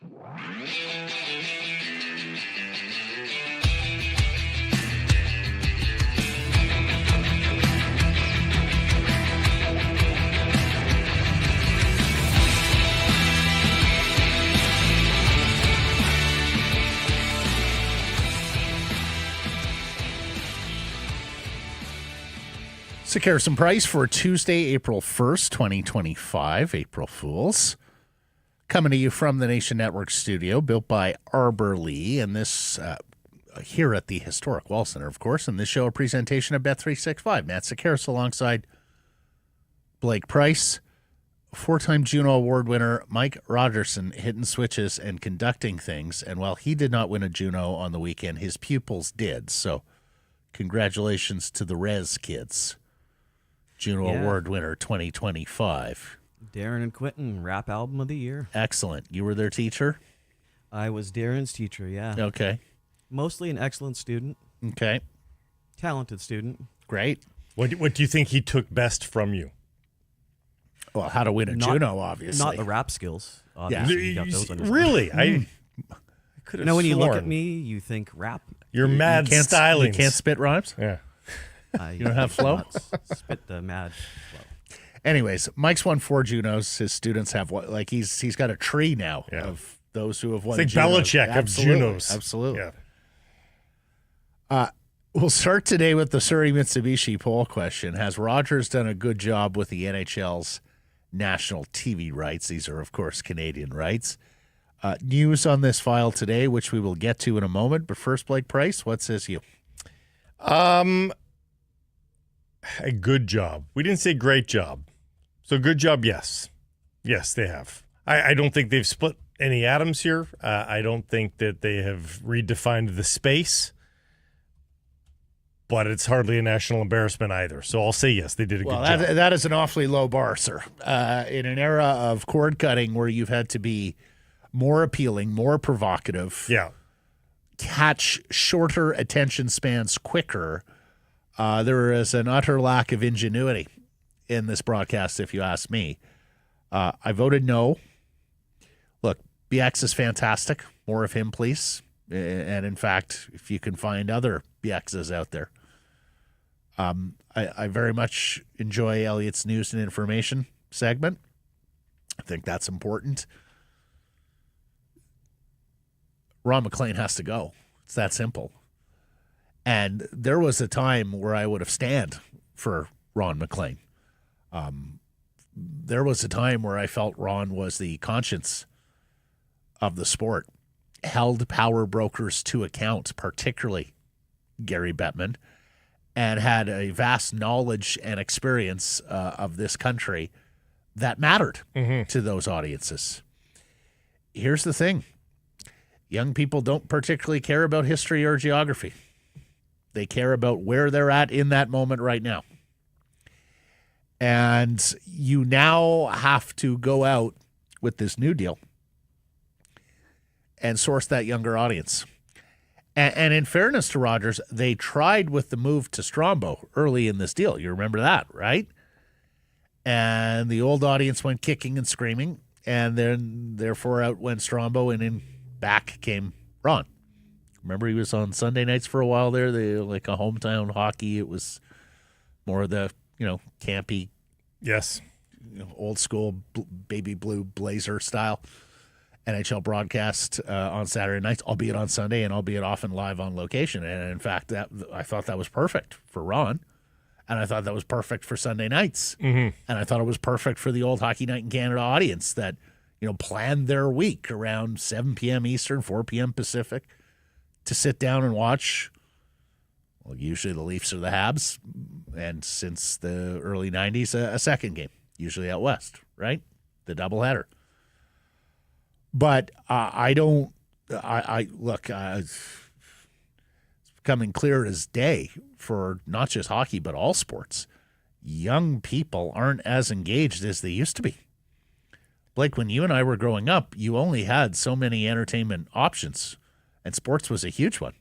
So, Carson Price for Tuesday, April 1st, 2025, April Fools. Coming to you from the Nation Network studio, built by Arbor Lee, and this here at the historic Wall Center, of course, and this show a presentation of Bet365. Matt Sekeres alongside Blake Price, four-time Juno Award winner Mike Rogerson hitting switches and conducting things, and while he did not win a Juno on the weekend, his pupils did, so congratulations to the Rez kids. Juno Award winner 2025. Darren and Quentin, rap album of the year. Excellent. You were their teacher? I was Darren's teacher, yeah. Okay. Mostly an excellent student. Okay. Talented student. Great. What do you think he took best from you? Well, how to win a Juno, obviously. Not the rap skills. Obviously. Yeah. Got those under Really? I could have when you look sworn. at me, you think rap. You're mad stylings. You can't spit rhymes? Yeah. You don't have flow? Spit the mad flow. Anyways, Mike's won 4 Junos. His students have like he's got a tree now of those who have won. It's like Junos. Belichick of Junos. Absolutely. Yeah. We'll start today with the Surrey Mitsubishi poll question. Has Rogers done a good job with the NHL's national TV rights? These are, of course, Canadian rights. News on this file today, which we will get to in a moment. But first, Blake Price, what says you? A good job. We didn't say great job. So good job, yes. Yes, they have. I don't think they've split any atoms here. I don't think that they have redefined the space. But it's hardly a national embarrassment either. So I'll say yes, they did a good job. That is an awfully low bar, sir. In an era of cord cutting where you've had to be more appealing, more provocative, catch shorter attention spans quicker, there is an utter lack of ingenuity in this broadcast, if you ask me. I voted no. Look, BX is fantastic. More of him, please. And in fact, if you can find other BXs out there. I very much enjoy Elliot's news and information segment. I think that's important. Ron McLean has to go. It's that simple. And there was a time where I would have stand for Ron McLean. There was a time where I felt Ron was the conscience of the sport, held power brokers to account, particularly Gary Bettman, and had a vast knowledge and experience of this country that mattered to those audiences. Here's the thing. Young people don't particularly care about history or geography. They care about where they're at in that moment right now. And you now have to go out with this new deal and source that younger audience. And in fairness to Rogers, they tried with the move to Strombo early in this deal. You remember that, right? And the old audience went kicking and screaming, and then therefore out went Strombo, and in back came Ron. Remember he was on Sunday nights for a while there, like a hometown hockey. It was more of the, campy, old school baby blue blazer style NHL broadcast on Saturday nights, albeit on Sunday and albeit often live on location. And in fact, I thought that was perfect for Ron, and I thought that was perfect for Sunday nights, and I thought it was perfect for the old Hockey Night in Canada audience that planned their week around 7 p.m. Eastern, 4 p.m. Pacific to sit down and watch, well, usually the Leafs or the Habs, and since the early 90s, a second game, usually out west, right? The doubleheader. But look, it's becoming clear as day for not just hockey, but all sports. Young people aren't as engaged as they used to be. Blake, when you and I were growing up, you only had so many entertainment options, and sports was a huge one.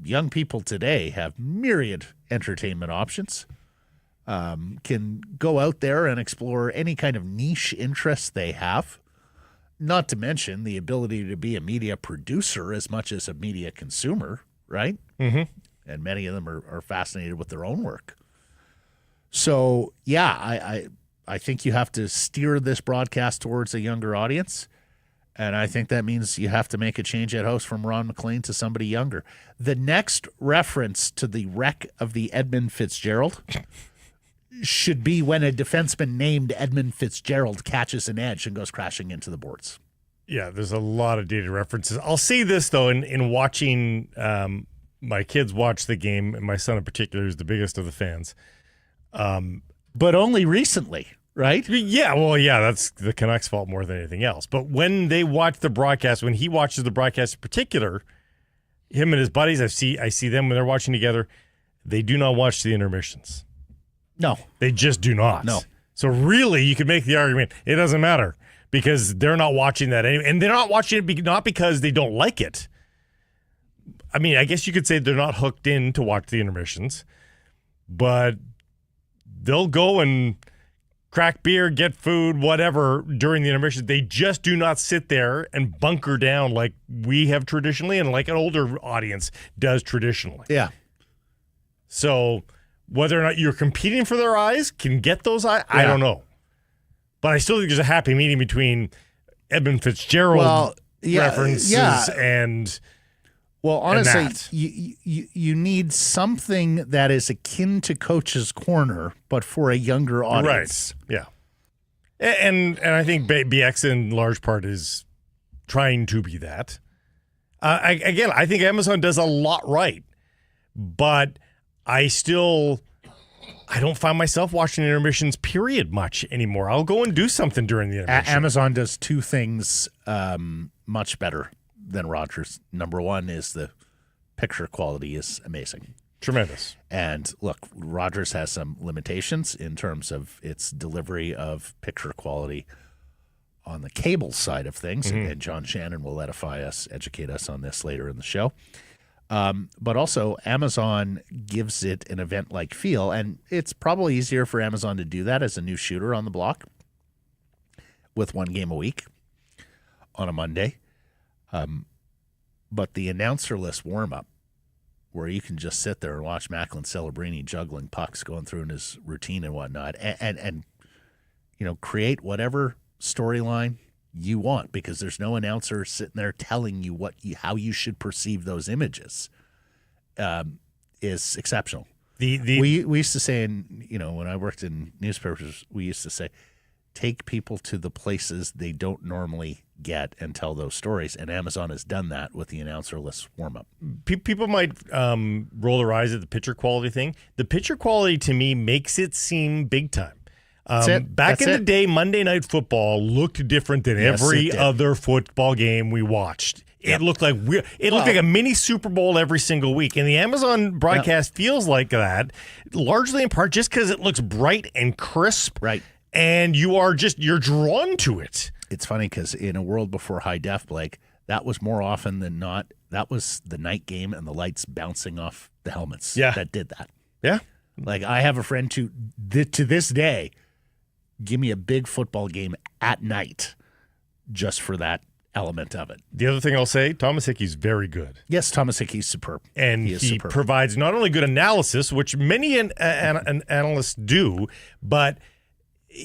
Young people today have myriad entertainment options, can go out there and explore any kind of niche interest they have, Not to mention the ability to be a media producer as much as a media consumer, right? Mm-hmm. And many of them are fascinated with their own work. So, yeah, I think you have to steer this broadcast towards a younger audience. And I think that means you have to make a change at host from Ron McLean to somebody younger. The next reference to the wreck of the Edmund Fitzgerald should be when a defenseman named Edmund Fitzgerald catches an edge and goes crashing into the boards. Yeah, there's a lot of dated references. I'll say this, though, in watching my kids watch the game, and my son in particular is the biggest of the fans. But only recently, right? Yeah, well, yeah, that's the Canucks' fault more than anything else. But when they watch the broadcast, when he watches the broadcast in particular, him and his buddies, I see them when they're watching together, they do not watch the intermissions. No. They just do not. No. So really, you could make the argument, it doesn't matter because they're not watching that anyway. And they're not watching it not because they don't like it. I mean, I guess you could say they're not hooked in to watch the intermissions, but they'll go and crack beer, get food, whatever during the intermission. They just do not sit there and bunker down like we have traditionally and like an older audience does traditionally. Yeah. So whether or not you're competing for their eyes, can get those eyes, I don't know. But I still think there's a happy medium between Edmund Fitzgerald references and well, honestly, and that. you need something that is akin to Coach's Corner, but for a younger audience. Right. Yeah. And I think BX in large part is trying to be that. I think Amazon does a lot right, but I don't find myself watching intermissions, period, much anymore. I'll go and do something during the intermission. Amazon does two things much better than Rogers. Number one is the picture quality is amazing. Tremendous. And look, Rogers has some limitations in terms of its delivery of picture quality on the cable side of things. Mm-hmm. And John Shannon will educate us on this later in the show. But also, Amazon gives it an event-like feel, and it's probably easier for Amazon to do that as a new shooter on the block with one game a week on a Monday. But the announcer-less warm-up, where you can just sit there and watch Macklin Celebrini juggling pucks, going through in his routine and whatnot, and create whatever storyline you want, because there's no announcer sitting there telling you how you should perceive those images, is exceptional. We used to say, when I worked in newspapers, we used to say, take people to the places they don't normally get and tell those stories. And Amazon has done that with the announcer-less warm-up. People might roll their eyes at the picture quality thing. The picture quality, to me, makes it seem big time. Back in the day, Monday Night Football looked different than every other football game we watched. It looked like a mini Super Bowl every single week, and the Amazon broadcast feels like that, largely in part just because it looks bright and crisp, right? And you're drawn to it. It's funny because in a world before high def, Blake, that was more often than not. That was the night game and the lights bouncing off the helmets. That did that. Yeah, like I have a friend to this day. Give me a big football game at night just for that element of it. The other thing I'll say, Thomas Hickey's very good. Yes, Thomas Hickey's superb. And he provides not only good analysis, which many analysts do, but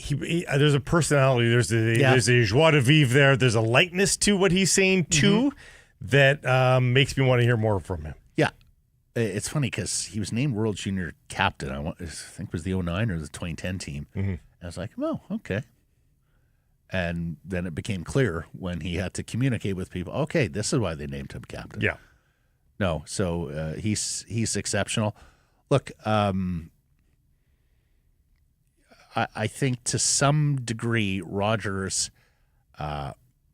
there's a personality. There's a joie de vivre there. There's a lightness to what he's saying, too, that makes me want to hear more from him. Yeah. It's funny because he was named World Junior Captain. I think it was the 2009 or the 2010 team. Mm-hmm. I was like, oh, okay. And then it became clear when he had to communicate with people, okay, this is why they named him captain. Yeah. No, so he's exceptional. Look, I think to some degree, Rogers,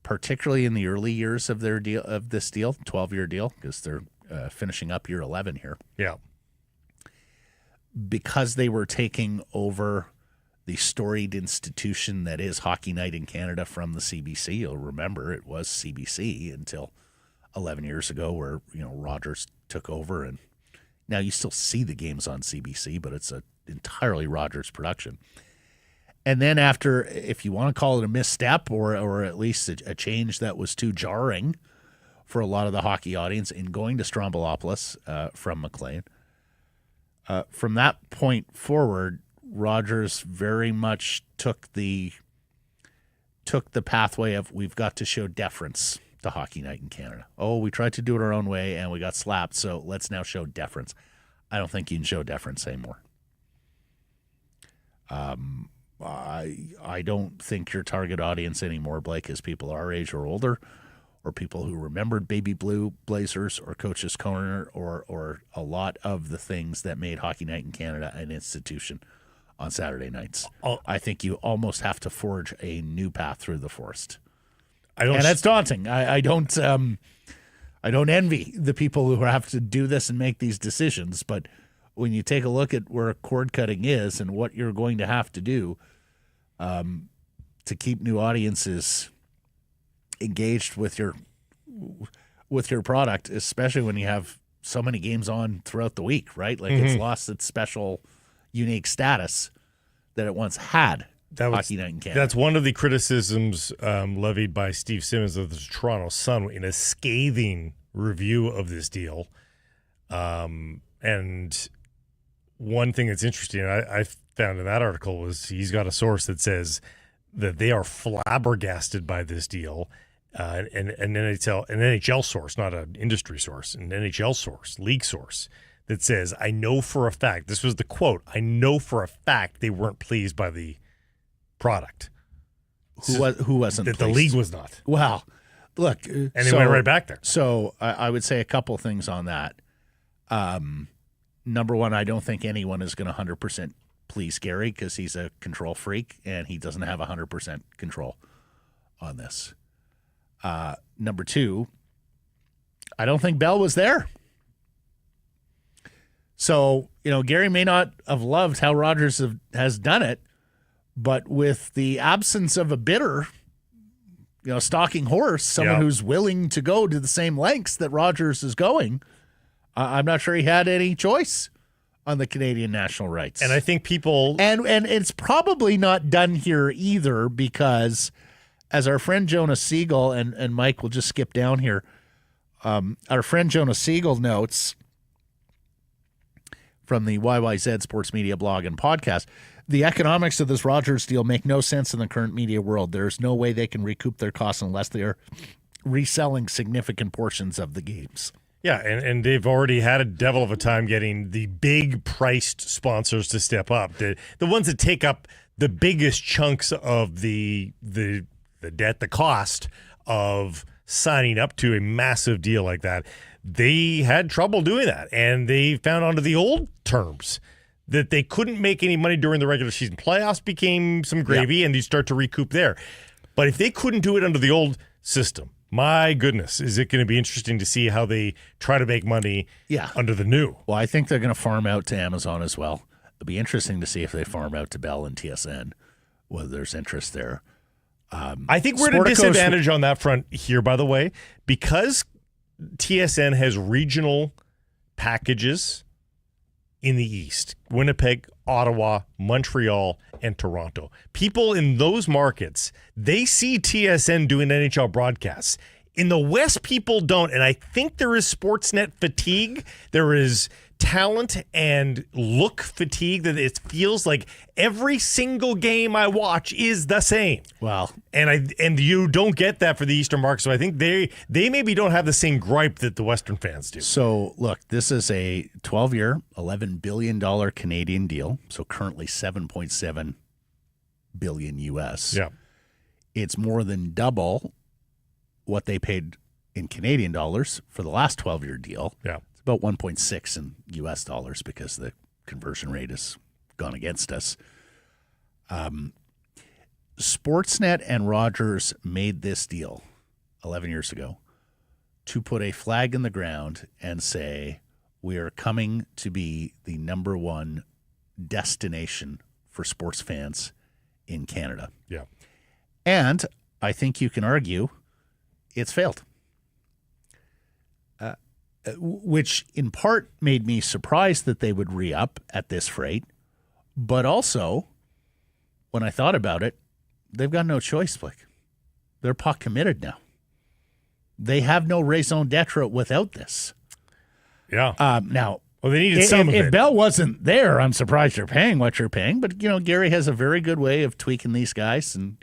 particularly in the early years of this deal, 12-year deal, because they're finishing up year 11 here. Yeah. Because they were taking over the storied institution that is Hockey Night in Canada from the CBC. You'll remember it was CBC until 11 years ago where, Rogers took over. And now you still see the games on CBC, but it's an entirely Rogers production. And then after, if you want to call it a misstep or at least a change that was too jarring for a lot of the hockey audience in going to Strombolopolis from McLean, from that point forward, Rogers very much took the pathway of we've got to show deference to Hockey Night in Canada. Oh, we tried to do it our own way and we got slapped, so let's now show deference. I don't think you can show deference anymore. I don't think your target audience anymore, Blake, is people our age or older, or people who remembered Baby Blue Blazers or Coach's Corner or a lot of the things that made Hockey Night in Canada an institution on Saturday nights. I think you almost have to forge a new path through the forest. And that's daunting. I don't envy the people who have to do this and make these decisions, but when you take a look at where cord cutting is and what you're going to have to do to keep new audiences engaged with your product, especially when you have so many games on throughout the week, right? Like it's lost its special, unique status that it once had. Hockey Night in Canada. That's one of the criticisms levied by Steve Simmons of the Toronto Sun in a scathing review of this deal. And one thing that's interesting, I found in that article, was he's got a source that says that they are flabbergasted by this deal. An NHL source, not an industry source, an NHL source, league source, that says, I know for a fact, this was the quote, I know for a fact they weren't pleased by the product. Who wasn't that pleased? The league was not. Well, look. And they went right back there. So I would say a couple things on that. Number one, I don't think anyone is going to 100% please Gary because he's a control freak and he doesn't have 100% control on this. Number two, I don't think Bell was there. So, Gary may not have loved how Rogers has done it, but with the absence of a bidder, stalking horse, someone who's willing to go to the same lengths that Rogers is going, I'm not sure he had any choice on the Canadian national rights. And I think people... And it's probably not done here either because, as our friend Jonas Siegel, and Mike will just skip down here, our friend Jonas Siegel notes from the YYZ Sports Media blog and podcast, the economics of this Rogers deal make no sense in the current media world. There's no way they can recoup their costs unless they are reselling significant portions of the games. Yeah, and they've already had a devil of a time getting the big priced sponsors to step up. The ones that take up the biggest chunks of the debt, the cost of signing up to a massive deal like that. They had trouble doing that, and they found under the old terms that they couldn't make any money during the regular season. Playoffs became some gravy, and you start to recoup there. But if they couldn't do it under the old system, my goodness, is it going to be interesting to see how they try to make money under the new? Well, I think they're going to farm out to Amazon as well. It'll be interesting to see if they farm out to Bell and TSN, whether there's interest there. I think we're at a disadvantage on that front here, by the way, because TSN has regional packages in the East: Winnipeg, Ottawa, Montreal, and Toronto. People in those markets, they see TSN doing NHL broadcasts. In the West, people don't, and I think there is Sportsnet fatigue. There is talent and look fatigue that it feels like every single game I watch is the same. Well, and you don't get that for the Eastern market, so I think they maybe don't have the same gripe that the Western fans do. So look, this is a 12-year, $11 billion Canadian deal, so currently $7.7 billion US. Yeah. It's more than double what they paid in Canadian dollars for the last 12-year deal. Yeah. About 1.6 in U.S. dollars because the conversion rate has gone against us. Sportsnet and Rogers made this deal 11 years ago to put a flag in the ground and say, we are coming to be the number one destination for sports fans in Canada. Yeah. And I think you can argue it's failed. Which in part made me surprised that they would re-up at this rate, but also when I thought about it, they've got no choice, Blake. They're puck committed now. They have no raison d'etre without this. Yeah. Now, well, they needed some of it. If Bell wasn't there, I'm surprised you're paying what you're paying. But Gary has a very good way of tweaking these guys, and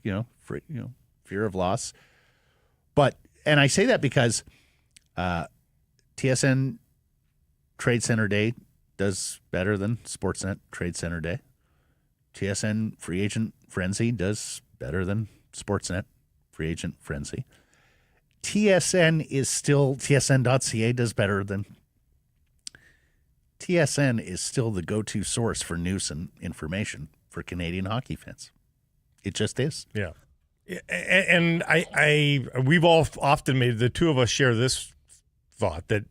fear of loss. And I say that because TSN Trade Center Day does better than Sportsnet Trade Center Day. TSN Free Agent Frenzy does better than Sportsnet Free Agent Frenzy. TSN is still TSN.ca does better than. TSN is still the go-to source for news and information for Canadian hockey fans. It just is. Yeah. And we've all often made, the two of us share this thought that,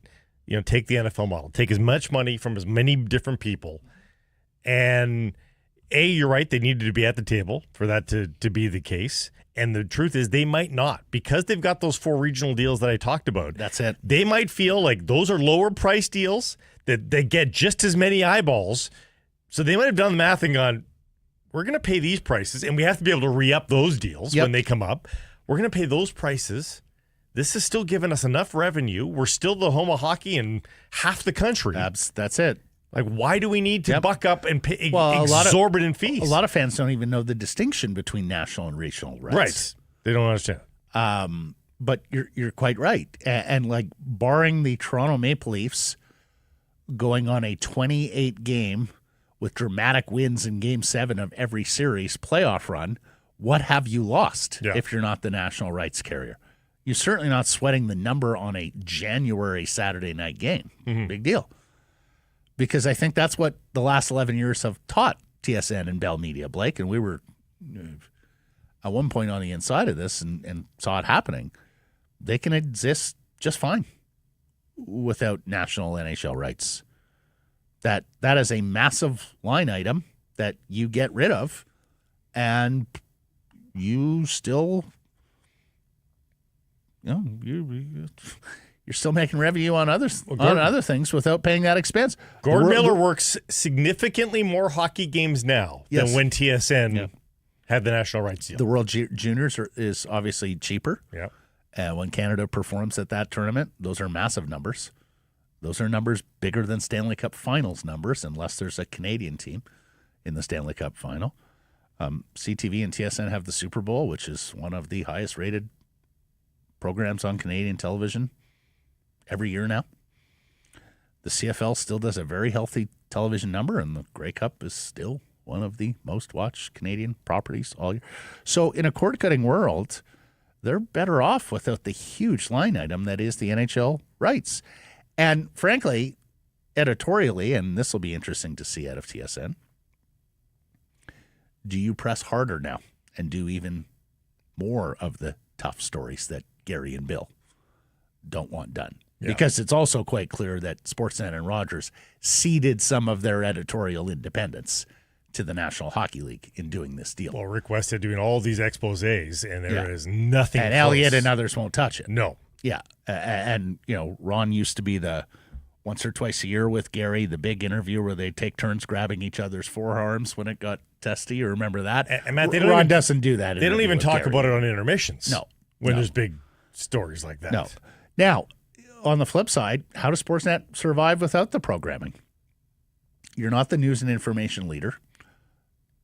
take the NFL model, take as much money from as many different people. And you're right, they needed to be at the table for that to be the case. And the truth is they might not, because they've got those 4 regional deals that I talked about. That's it. They might feel like those are lower price deals that they get just as many eyeballs. So they might have done the math and gone, we're going to pay these prices, and we have to be able to re-up those deals when they come up. We're going to pay those prices. This is still giving us enough revenue. We're still the home of hockey in half the country. That's it. Like, why do we need to buck up and pay exorbitant fees? A lot of fans don't even know the distinction between national and regional rights. Right. They don't understand. But you're quite right. And like, barring the Toronto Maple Leafs going on a 28-game with dramatic wins in Game 7 of every series playoff run, what have you lost if you're not the national rights carrier? You're certainly not sweating the number on a January Saturday night game. Mm-hmm. Big deal. Because I think that's what the last 11 years have taught TSN and Bell Media, Blake. And we were at one point on the inside of this and saw it happening. They can exist just fine without national NHL rights. That is a massive line item that you get rid of, and you still, you're still making revenue on other things without paying that expense. Gord Miller works significantly more hockey games now than when TSN had the national rights deal. The World Juniors is obviously cheaper. Yeah. And when Canada performs at that tournament, those are massive numbers. Those are numbers bigger than Stanley Cup Finals numbers, unless there's a Canadian team in the Stanley Cup Final. CTV and TSN have the Super Bowl, which is one of the highest rated programs on Canadian television every year now. The CFL still does a very healthy television number, and the Grey Cup is still one of the most watched Canadian properties all year. So in a cord-cutting world, they're better off without the huge line item that is the NHL rights. And frankly, editorially, and this will be interesting to see out of TSN, do you press harder now and do even more of the tough stories that Gary and Bill don't want done? Yeah. Because it's also quite clear that Sportsnet and Rogers ceded some of their editorial independence to the National Hockey League in doing this deal. Well, Rick Westhead doing all these exposés, and there is nothing and close. Elliott and others won't touch it. No. Yeah. And, Ron used to be the once or twice a year with Gary, the big interview where they take turns grabbing each other's forearms when it got testy. You remember that? And Matt, Ron doesn't do that. They don't even talk about it on intermissions. No. When there's big stories like that. No. Now, on the flip side, how does Sportsnet survive without the programming? You're not the news and information leader,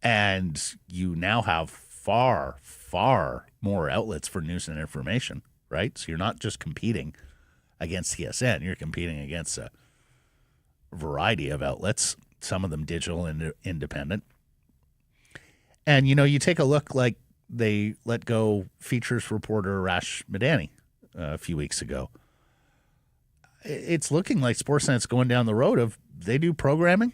and you now have far, far more outlets for news and information, right? So you're not just competing against TSN. You're competing against a variety of outlets, some of them digital and independent. And, you take a look, like they let go features reporter Rash Madani a few weeks ago. It's looking like Sportsnet's going down the road of they do programming,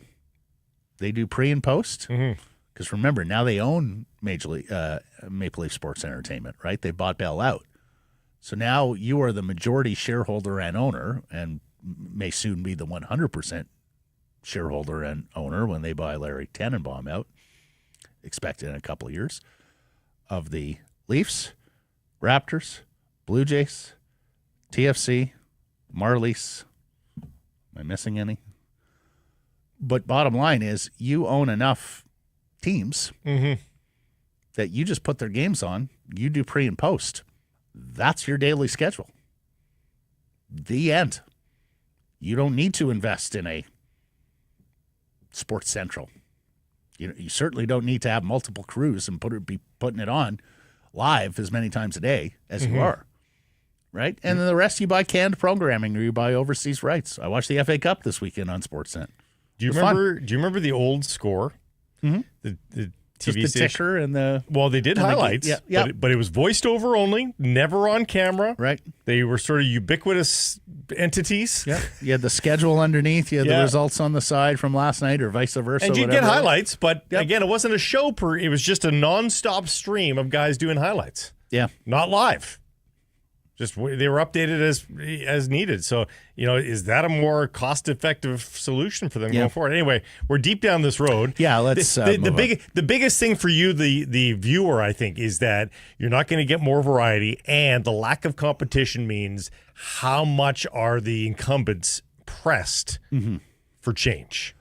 they do pre and post. Because remember, now they own Maple Leaf Sports Entertainment, right? They bought Bell out. So now you are the majority shareholder and owner, and may soon be the 100% shareholder and owner when they buy Larry Tannenbaum out, expected in a couple of years, of the Leafs, Raptors, Blue Jays, TFC, Marlies. Am I missing any? But bottom line is you own enough teams that you just put their games on, you do pre and post. That's your daily schedule. The end. You don't need to invest in a Sports Central. You certainly don't need to have multiple crews and be putting it on live as many times a day as you are. Right? And then the rest you buy canned programming or you buy overseas rights. I watched the FA Cup this weekend on Sportsnet. Do you remember the old score? Mm-hmm. The Just TV the station? ticker and the... Well, they did highlights, but it was voiced over only, never on camera. Right. They were sort of ubiquitous entities. Yeah. You had the schedule underneath. You had the results on the side from last night or vice versa. And you'd get highlights, but again, it wasn't a show it was just a nonstop stream of guys doing highlights. Yeah. Not live. Just they were updated as needed. So, is that a more cost-effective solution for them going forward? Anyway, we're deep down this road. Yeah, let's the biggest thing for you, the viewer, I think, is that you're not going to get more variety, and the lack of competition means how much are the incumbents pressed for change?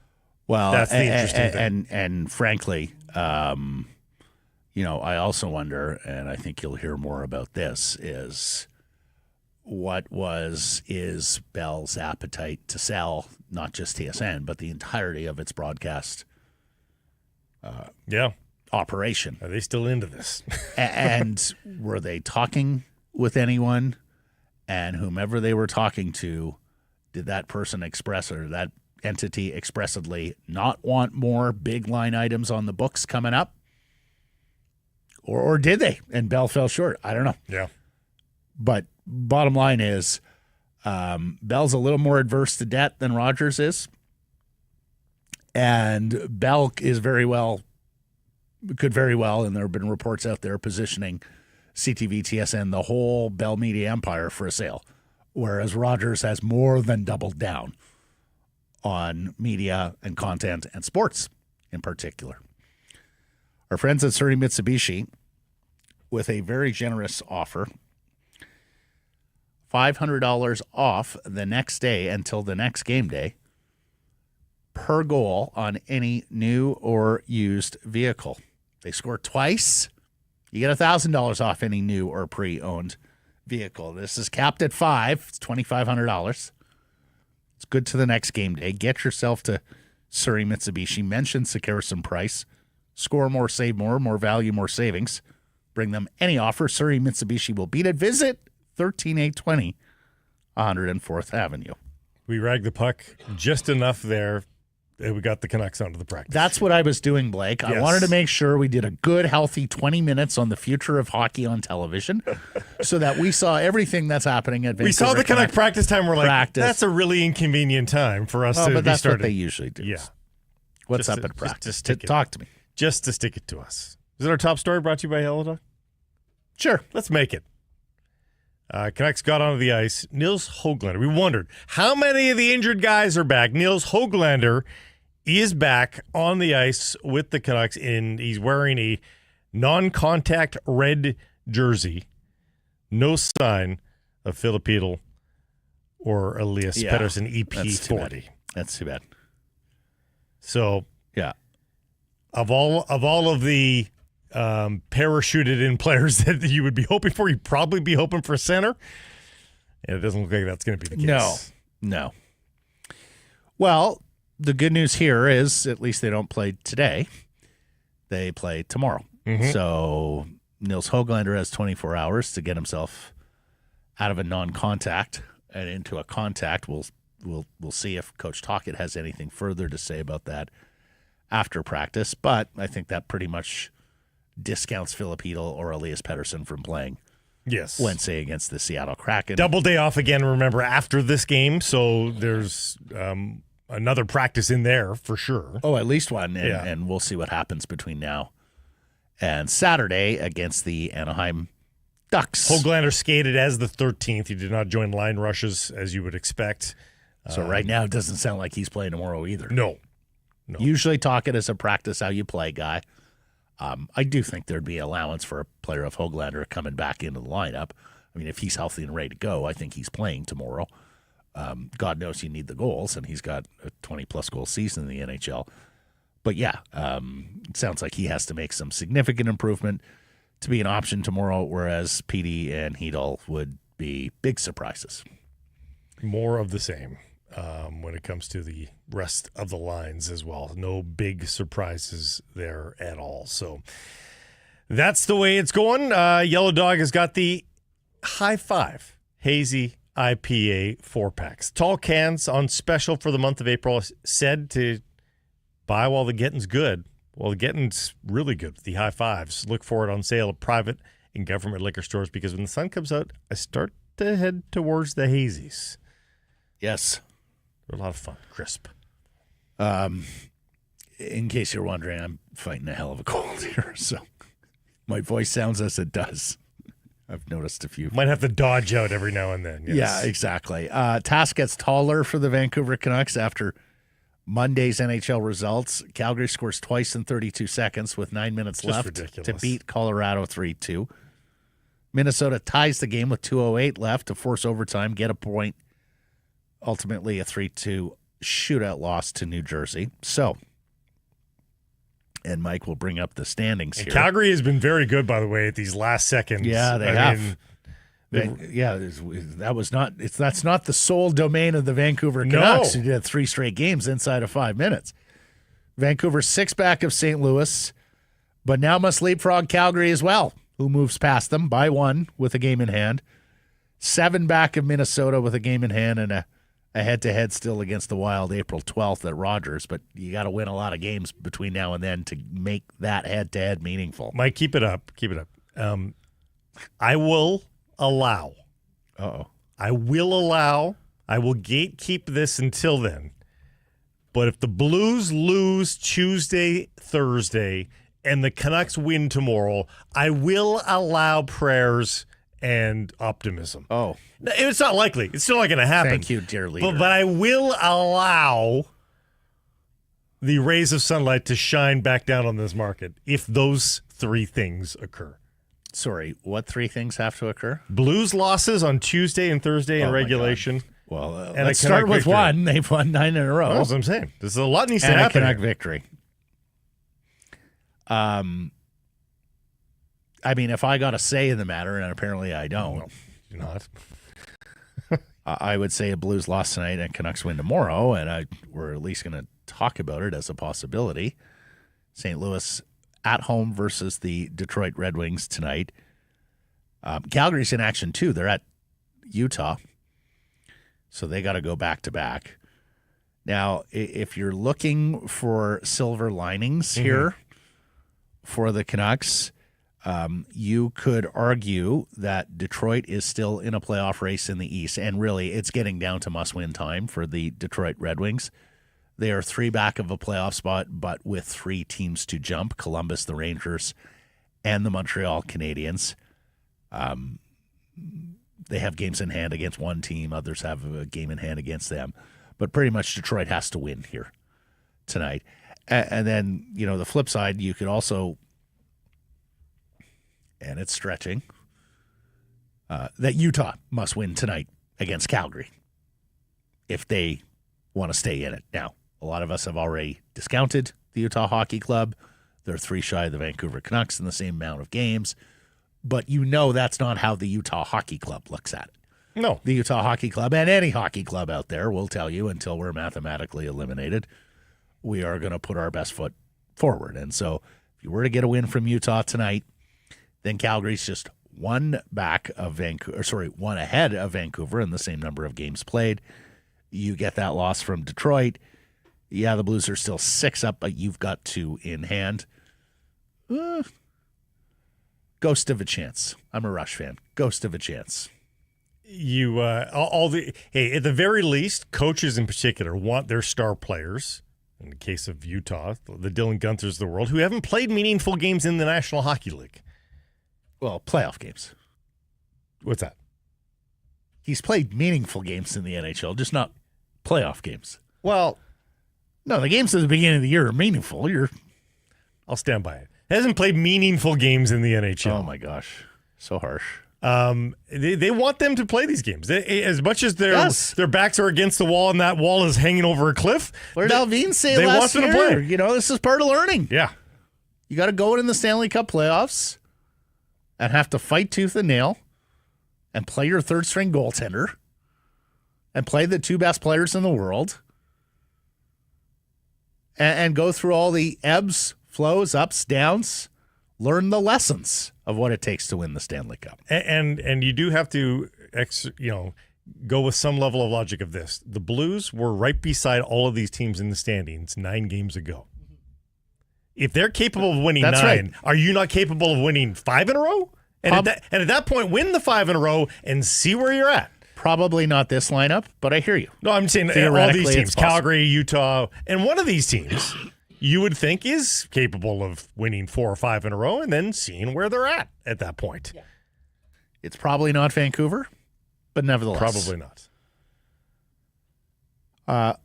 Well, that's the interesting thing. And frankly, I also wonder, and I think you'll hear more about this, is is Bell's appetite to sell not just TSN, but the entirety of its broadcast operation. Are they still into this? And were they talking with anyone? And whomever they were talking to, did that person express or that entity expressively not want more big line items on the books coming up? Or did they? And Bell fell short. I don't know. Yeah. But bottom line is, Bell's a little more adverse to debt than Rogers is. And Bell could very well, and there have been reports out there positioning CTV, TSN, the whole Bell Media empire for a sale. Whereas Rogers has more than doubled down on media and content and sports in particular. Our friends at Surrey Mitsubishi, with a very generous offer, $500 off the next day until the next game day per goal on any new or used vehicle. They score twice, you get $1,000 off any new or pre-owned vehicle. This is capped at $5,000. It's $2,500. It's good to the next game day. Get yourself to Surrey Mitsubishi. Mention Sekerson Price. Score more, save more value, more savings. Bring them any offer. Surrey Mitsubishi will beat it. Visit 13820 104th Avenue. We ragged the puck just enough there that we got the Canucks onto the practice. That's what I was doing, Blake. Yes. I wanted to make sure we did a good, healthy 20 minutes on the future of hockey on television so that we saw everything that's happening at Vancouver. We saw the Canuck practice time. We're like, that's a really inconvenient time for us to but be that's starting. What they usually do. Yeah. What's up at practice? Talk to me. Just to stick it to us. Is it our top story brought to you by Hello? Sure. Let's make it. Canucks got onto the ice. Nils Höglander. We wondered how many of the injured guys are back. Nils Höglander is back on the ice with the Canucks. He's wearing a non-contact red jersey. No sign of Filipino or Elias Pettersson EP40. That's too bad. So yeah, of all of the parachuted in players that you would be hoping for, you'd probably be hoping for center. And it doesn't look like that's going to be the case. No. Well, the good news here is at least they don't play today. They play tomorrow. Mm-hmm. So Nils Höglander has 24 hours to get himself out of a non-contact and into a contact. We'll see if Coach Tocchet has anything further to say about that after practice. But I think that pretty much discounts Filipino or Elias Pettersson from playing Wednesday against the Seattle Kraken. Double day off again, remember, after this game. So there's another practice in there for sure. Oh, at least one. And we'll see what happens between now and Saturday against the Anaheim Ducks. Höglander skated as the 13th. He did not join line rushes as you would expect. So right now it doesn't sound like he's playing tomorrow either. No. Usually Tocchet is a practice how you play guy. I do think there'd be allowance for a player of Höglander coming back into the lineup. I mean, if he's healthy and ready to go, I think he's playing tomorrow. God knows you need the goals, and he's got a 20-plus goal season in the NHL. But, sounds like he has to make some significant improvement to be an option tomorrow, whereas PD and Chytil would be big surprises. More of the same when it comes to the rest of the lines as well. No big surprises there at all. So that's the way it's going. Yellow Dog has got the High Five Hazy IPA 4-packs. Tall cans on special for the month of April. Said to buy while the getting's good. Well, the getting's really good. The High Fives. Look for it on sale at private and government liquor stores because when the sun comes out, I start to head towards the hazies. Yes. They're a lot of fun. Crisp. In case you're wondering, I'm fighting a hell of a cold here, so my voice sounds as it does. I've noticed a few. Might have to dodge out every now and then. Yes. Yeah, exactly. Task gets taller for the Vancouver Canucks after Monday's NHL results. Calgary scores twice in 32 seconds with 9 minutes Just left ridiculous. to beat Colorado 3-2. Minnesota ties the game with 2:08 left to force overtime, get a point. Ultimately, a 3-2 shootout loss to New Jersey. So, and Mike will bring up the standings And here. Calgary has been very good, by the way, at these last seconds. Yeah, they have. That's not the sole domain of the Vancouver Canucks, who did 3 straight games inside of 5 minutes. Vancouver 6 back of St. Louis, but now must leapfrog Calgary as well, who moves past them by 1 with a game in hand. 7 back of Minnesota with a game in hand and a head-to-head still against the Wild April 12th at Rogers, but you got to win a lot of games between now and then to make that head-to-head meaningful. Mike, keep it up. Keep it up. I will allow. I will gatekeep this until then. But if the Blues lose Tuesday, Thursday, and the Canucks win tomorrow, I will allow prayers and optimism. Oh. It's not likely. It's still not going to happen. Thank you, dear leader. But I will allow the rays of sunlight to shine back down on this market if those 3 things occur. Sorry, what 3 things have to occur? Blues losses on Tuesday and Thursday in regulation. Well, and let's start with victory. 1. They've won 9 in a row. That's what I'm saying. There's a lot needs to And a happen. Canuck victory. I mean, if I got a say in the matter, and apparently I don't. No, you're not. I would say a Blues loss tonight and Canucks win tomorrow, and we're at least going to talk about it as a possibility. St. Louis at home versus the Detroit Red Wings tonight. Calgary's in action too. They're at Utah, so they got to go back-to-back. Now, if you're looking for silver linings here for the Canucks, you could argue that Detroit is still in a playoff race in the East, and really it's getting down to must-win time for the Detroit Red Wings. They are 3 back of a playoff spot, but with 3 teams to jump, Columbus, the Rangers, and the Montreal Canadiens. They have games in hand against one team. Others have a game in hand against them. But pretty much Detroit has to win here tonight. And then, the flip side, you could also, and it's stretching, that Utah must win tonight against Calgary if they want to stay in it. Now, a lot of us have already discounted the Utah Hockey Club. They're 3 shy of the Vancouver Canucks in the same amount of games. But that's not how the Utah Hockey Club looks at it. No. The Utah Hockey Club and any hockey club out there will tell you until we're mathematically eliminated, we are going to put our best foot forward. And so if you were to get a win from Utah tonight, then Calgary's just 1 ahead of Vancouver in the same number of games played. You get that loss from Detroit. Yeah, the Blues are still 6 up, but you've got 2 in hand. Ghost of a chance. I'm a Rush fan. Ghost of a chance. You at the very least, coaches in particular want their star players, in the case of Utah, the Dylan Guenthers of the world, who haven't played meaningful games in the National Hockey League. Well, playoff games. What's that? He's played meaningful games in the NHL, just not playoff games. Well, no, the games at the beginning of the year are meaningful. I'll stand by it. Hasn't played meaningful games in the NHL. Oh my gosh, so harsh. They want them to play these games. As much as their backs are against the wall and that wall is hanging over a cliff. What did Alvin say they last want them year? to play. This is part of learning. Yeah. You got to go in the Stanley Cup playoffs and have to fight tooth and nail and play your third string goaltender and play the two best players in the world and go through all the ebbs, flows, ups, downs, learn the lessons of what it takes to win the Stanley Cup. And you do have to, go with some level of logic of this. The Blues were right beside all of these teams in the standings 9 games ago. If they're capable of winning That's 9, right. Are you not capable of winning 5 in a row? And at that point, win the 5 in a row and see where you're at. Probably not this lineup, but I hear you. No, I'm saying all Theoretically, these teams, it's possible. Calgary, Utah, and one of these teams you would think is capable of winning 4 or 5 in a row and then seeing where they're at that point. Yeah. It's probably not Vancouver, but nevertheless. Probably not.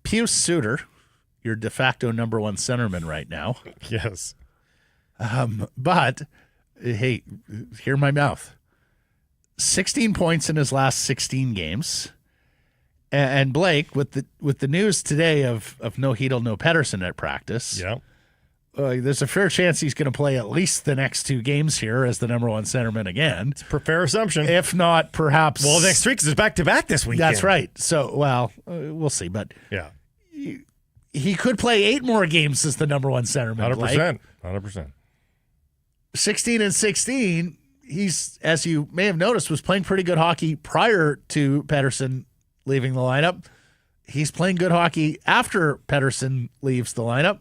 Pius Suter, your de facto number 1 centerman right now. Yes. But, hey, hear my mouth. 16 points in his last 16 games. And Blake, with the news today of no Chytil, no Pettersson at practice, Yeah. There's a fair chance he's going to play at least the next 2 games here as the number 1 centerman again. It's a fair assumption. If not, perhaps. Well, next week is back-to-back this weekend. That's right. So, we'll see. But Yeah. he could play 8 more games as the number 1 centerman. 100%. 100%. 16 and 16, he's, as you may have noticed, was playing pretty good hockey prior to Pettersson leaving the lineup. He's playing good hockey after Pettersson leaves the lineup.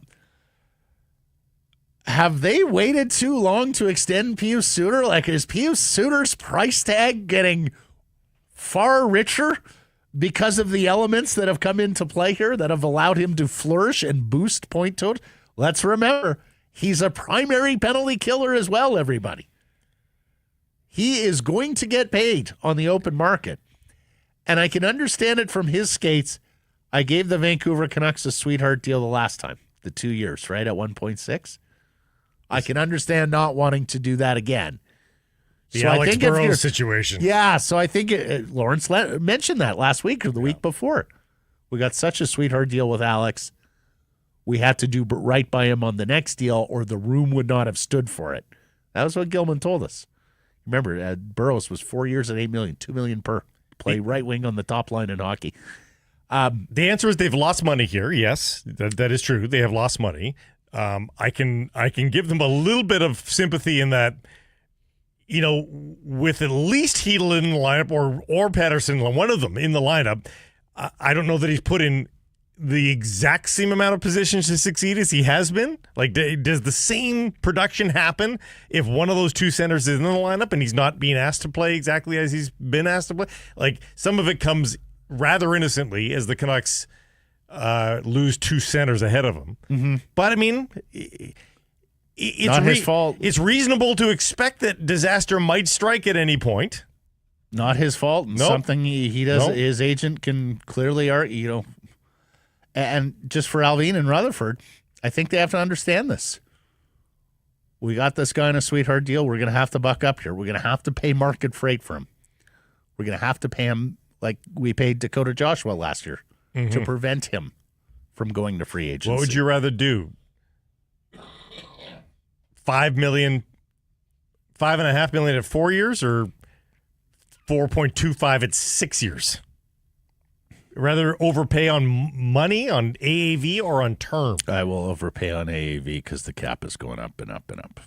Have they waited too long to extend Pius Suter? Like, is Pius Suter's price tag getting far richer because of the elements that have come into play here that have allowed him to flourish and boost point total? Let's remember, he's a primary penalty killer as well, everybody. He is going to get paid on the open market. And I can understand it from his skates. I gave the Vancouver Canucks a sweetheart deal the last time, the 2 years, right, at 1.6. I can understand not wanting to do that again. The Alex Burrows situation. Yeah, so I think Lawrence mentioned that last week or the week before. We got such a sweetheart deal with Alex. We had to do right by him on the next deal or the room would not have stood for it. That was what Gilman told us. Remember, Burrows was 4 years at $8 million, $2 million per. Play right wing on the top line in hockey. The answer is they've lost money here. Yes, that is true. They have lost money. I can give them a little bit of sympathy in that, with at least Chytil in the lineup or Pettersson, one of them in the lineup. I don't know that he's put in the exact same amount of positions to succeed as he has been. Like, does the same production happen if one of those 2 centers is in the lineup and he's not being asked to play exactly as he's been asked to play? Like, some of it comes rather innocently as the Canucks lose 2 centers ahead of him. Mm-hmm. But, I mean, it's not his fault. It's reasonable to expect that disaster might strike at any point. Not his fault. Nope. Something he does. Nope. His agent can clearly argue, And just for Alvin and Rutherford, I think they have to understand this. We got this guy in a sweetheart deal. We're going to have to buck up here. We're going to have to pay market freight for him. We're going to have to pay him like we paid Dakota Joshua last year to prevent him from going to free agency. What would you rather do? $5 million, $5.5 million at 4 years, or 4.25 at 6 years? Rather overpay on money, on AAV, or on term? I will overpay on AAV because the cap is going up and up and up.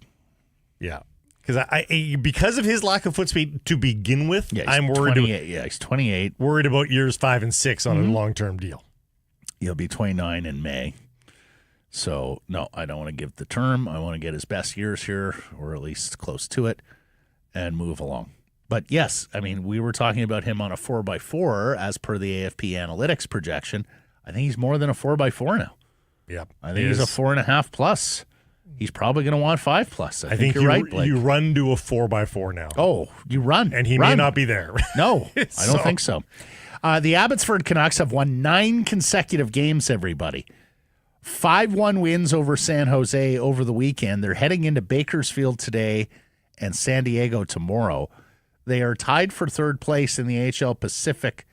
Yeah. Because of his lack of foot speed to begin with, I'm worried. He's 28. Worried about years 5 and 6 on a long-term deal. He'll be 29 in May. So, no, I don't want to give the term. I want to get his best years here, or at least close to it, and move along. But yes, I mean, we were talking about him on a 4x4 as per the AFP analytics projection. I think he's more than a 4x4 now. Yep. I think he's a 4.5 plus. He's probably going to want 5 plus. I think you're right, Blake. You run to a 4x4 now. Oh, you run. And he may not be there. No, I don't think so. The Abbotsford Canucks have won 9 consecutive games, everybody. 5-1 wins over San Jose over the weekend. They're heading into Bakersfield today and San Diego tomorrow. They are tied for 3rd place in the AHL Pacific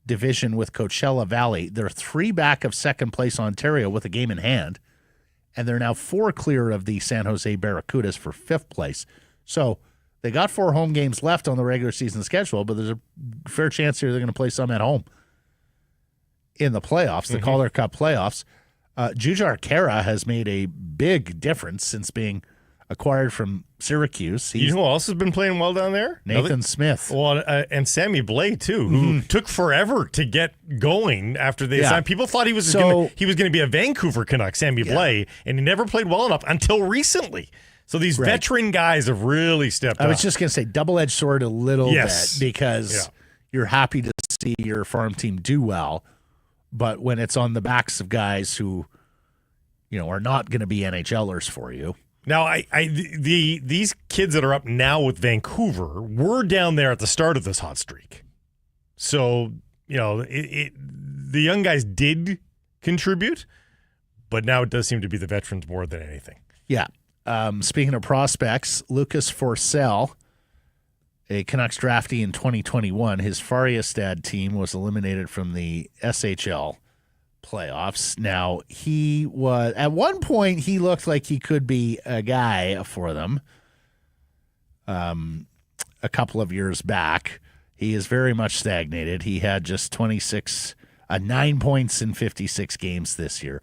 Division with Coachella Valley. They're 3 back of 2nd place Ontario with a game in hand. and they're now 4 clear of the San Jose Barracudas for 5th place. So they got 4 home games left on the regular season schedule, but there's a fair chance here they're going to play some at home in the playoffs, the Calder Cup playoffs. Jujhar Khaira has made a big difference since being acquired from Syracuse. You know who else has been playing well down there? Nathan Smith. Well, and Sammy Blais, too, who took forever to get going after they signed. People thought he was going to be a Vancouver Canuck, Sammy Blais, and he never played well enough until recently. So these veteran guys have really stepped up. I was just going to say double-edged sword a little bit because you're happy to see your farm team do well, but when it's on the backs of guys who, are not going to be NHLers for you. Now, these kids that are up now with Vancouver were down there at the start of this hot streak. So, the young guys did contribute, but now it does seem to be the veterans more than anything. Yeah. Speaking of prospects, Lucas Forsell, a Canucks draftee in 2021, his Färjestad team was eliminated from the SHL playoffs. Now, he was at one point he looked like he could be a guy for them. A couple of years back, he is very much stagnated. He had just 9 points in 56 games this year.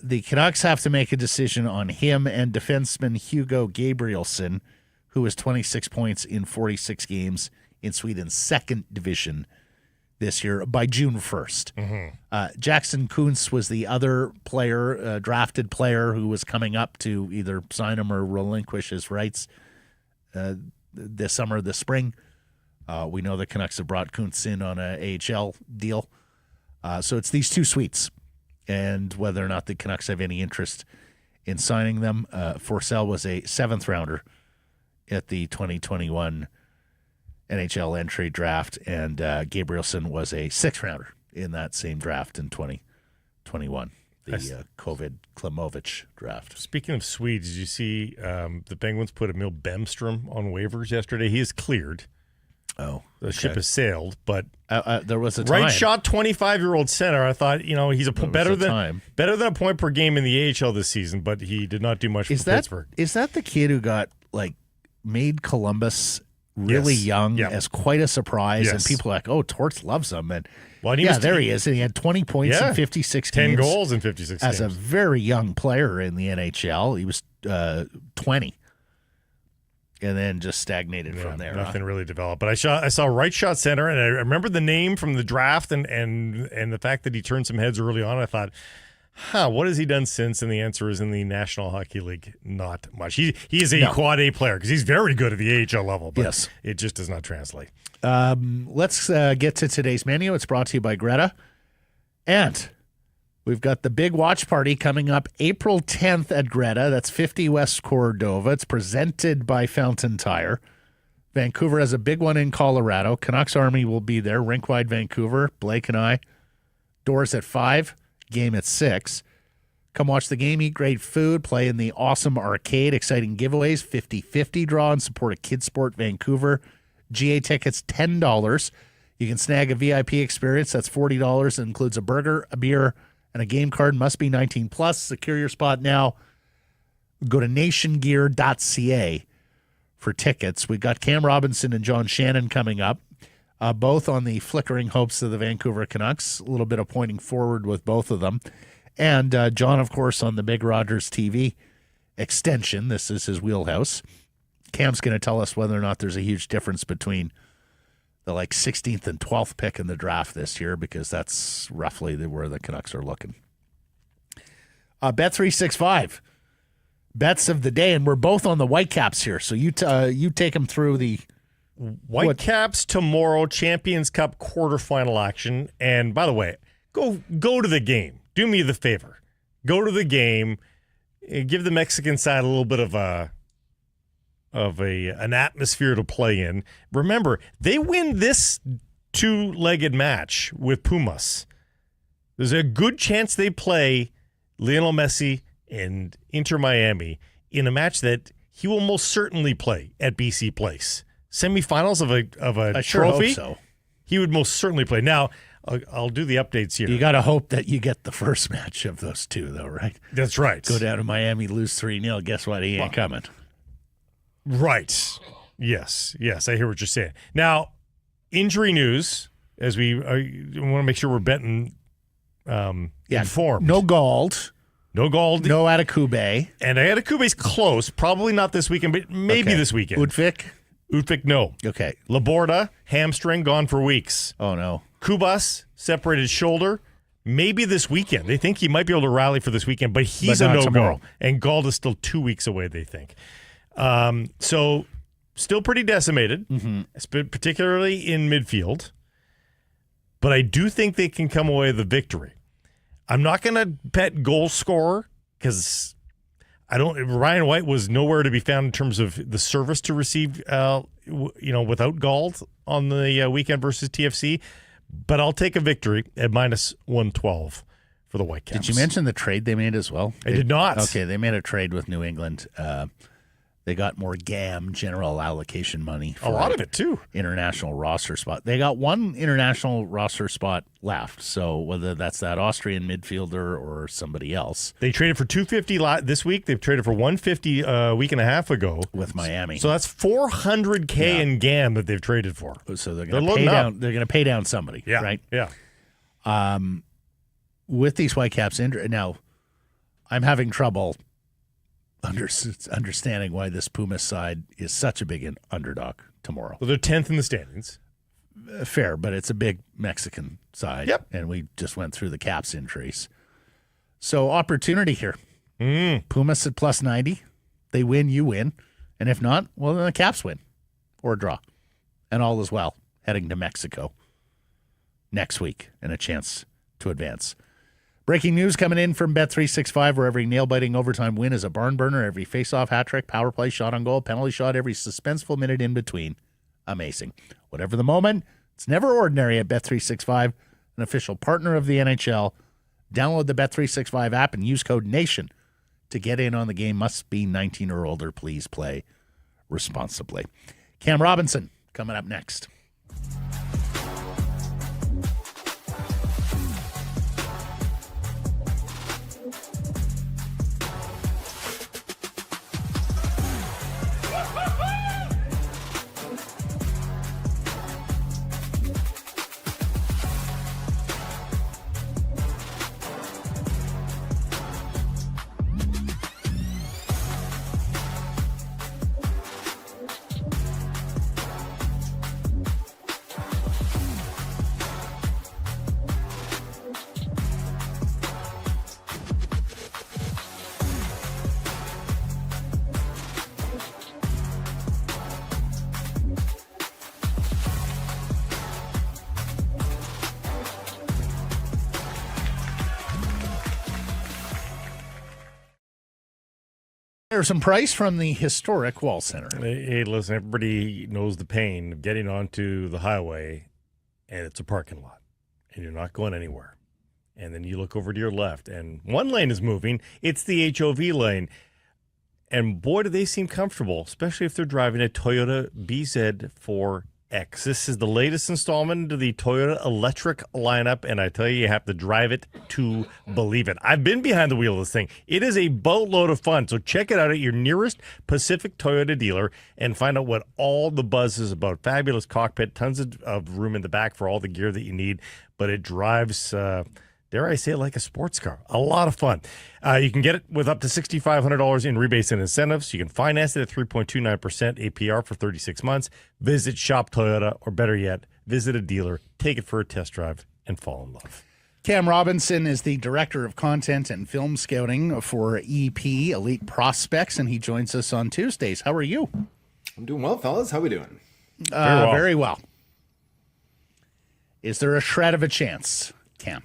The Canucks have to make a decision on him and defenseman Hugo Gabrielsson, who has 26 points in 46 games in Sweden's 2nd division this year, by June 1st. Jackson Kuntz was the other player, drafted player, who was coming up to either sign him or relinquish his rights this spring. We know the Canucks have brought Kuntz in on a AHL deal. So it's these 2 Swedes, and whether or not the Canucks have any interest in signing them. Forsell was a 7th rounder at the 2021 NHL entry draft, and Gabrielsson was a 6th rounder in that same draft in 2021, the COVID Klimovich draft. Speaking of Swedes, did you see the Penguins put Emil Bemstrom on waivers yesterday? He is cleared. Oh, the ship has sailed, but there was a time. Right shot, 25-year-old center. I thought, he's better than a point per game in the AHL this season, but he did not do much for Pittsburgh. Is that the kid who got made Columbus really young as quite a surprise, and people are like, "Oh, Torts loves him," and there he is, and he had 20 points in 56 10 games, goals in 56 as games. a very young player in the NHL. He was 20. And then just stagnated from there. Nothing really developed. But I saw right shot center, and I remember the name from the draft and the fact that he turned some heads early on. I thought, what has he done since? And the answer is in the National Hockey League, not much. He is a quad A player because he's very good at the AHL level, but it just does not translate. Let's get to today's menu. It's brought to you by Greta. And we've got the big watch party coming up April 10th at Greta. That's 50 West Cordova. It's presented by Fountain Tire. Vancouver has a big one in Colorado. Canucks Army will be there. Rink-wide Vancouver. Blake and I. Doors at 5. Game at 6. Come watch the game, eat great food, play in the awesome arcade, exciting giveaways, 50-50 draw, and support a Kids Sport Vancouver. GA tickets, $10. You can snag a VIP experience. That's $40. It includes a burger, a beer, and a game card. Must be 19 plus. Secure your spot now. Go to nationgear.ca for tickets. We've got Cam Robinson and John Shannon coming up, both on the flickering hopes of the Vancouver Canucks. A little bit of pointing forward with both of them. And John, of course, on the Big Rogers TV extension. This is his wheelhouse. Cam's going to tell us whether or not there's a huge difference between the 16th and 12th pick in the draft this year, because that's roughly where the Canucks are looking. Bet365, bets of the day, and we're both on the Whitecaps here. So you take them through the Whitecaps tomorrow, Champions Cup quarterfinal action. And by the way, go to the game. Do me the favor. Go to the game. Give the Mexican side a little bit of an atmosphere to play in. Remember, they win this 2-legged match with Pumas. There's a good chance they play Lionel Messi and Inter Miami in a match that he will most certainly play at BC Place. Semifinals of a I sure trophy. hope so. He would most certainly play. Now, I'll do the updates here. You got to hope that you get the first match of those two, though, right? That's right. Go down to Miami, lose 3-0. Guess what? He ain't coming. Right. Yes. I hear what you're saying. Now, injury news, as we want to make sure we're betting informed. No Gauld. No Gauld. No Atakube. And Atakube's close. Probably not this weekend, but maybe this weekend. Utvik, no. Okay. Laborda, hamstring, gone for weeks. Oh, no. Kubas, separated shoulder. Maybe this weekend. They think he might be able to rally for this weekend, but he's But a not no-go. tomorrow. And Gauld is still 2 weeks away, they think. So still pretty decimated, particularly in midfield. But I do think they can come away with a victory. I'm not going to bet goal scorer because Ryan White was nowhere to be found in terms of the service to receive, without Gauld on the weekend versus TFC. But I'll take a victory at minus 112 for the Whitecaps. Did you mention the trade they made as well? I did not. Okay, they made a trade with New England. They got more GAM, general allocation money. For a lot of it, too. International roster spot. They got one international roster spot left. So whether that's that Austrian midfielder or somebody else. They traded for $250 this week. They've traded for $150 a week and a half ago. With Miami. So that's $400K in GAM that they've traded for. So they're going to pay down. They're going to pay down somebody, right? Yeah. With these Whitecaps injured, now I'm having trouble understanding why this Pumas side is such a big underdog tomorrow. Well, they're 10th in the standings. Fair, but it's a big Mexican side. Yep. And we just went through the Caps injuries. So opportunity here. Mm. Pumas at plus 90. They win, you win. And if not, well, then the Caps win or draw. And all is well, heading to Mexico next week and a chance to advance. Breaking news coming in from Bet365, where every nail-biting overtime win is a barn burner, every face-off hat trick, power play, shot on goal, penalty shot, every suspenseful minute in between. Amazing. Whatever the moment, it's never ordinary at Bet365, an official partner of the NHL. Download the Bet365 app and use code NATION to get in on the game. Must be 19 or older. Please play responsibly. Cam Robinson coming up next. There's some price from the historic Wall Center. Hey, listen, everybody knows the pain of getting onto the highway, and it's a parking lot, and you're not going anywhere. And then you look over to your left, and one lane is moving. It's the HOV lane. And boy, do they seem comfortable, especially if they're driving a Toyota BZ4X. This is the latest installment to the Toyota electric lineup, and I tell you have to drive it to believe it. I've been behind the wheel of this thing. It is a boatload of fun, so check it out at your nearest Pacific Toyota dealer and find out what all the buzz is about. Fabulous cockpit, tons of room in the back for all the gear that you need, but it drives... dare I say it, like a sports car. A lot of fun. You can get it with up to $6,500 in rebates and incentives. You can finance it at 3.29% APR for 36 months. Visit Shop Toyota, or better yet, visit a dealer, take it for a test drive, and fall in love. Cam Robinson is the Director of Content and Film Scouting for EP, Elite Prospects, and he joins us on Tuesdays. How are you? I'm doing well, fellas. How we doing? Very well. Is there a shred of a chance, Cam?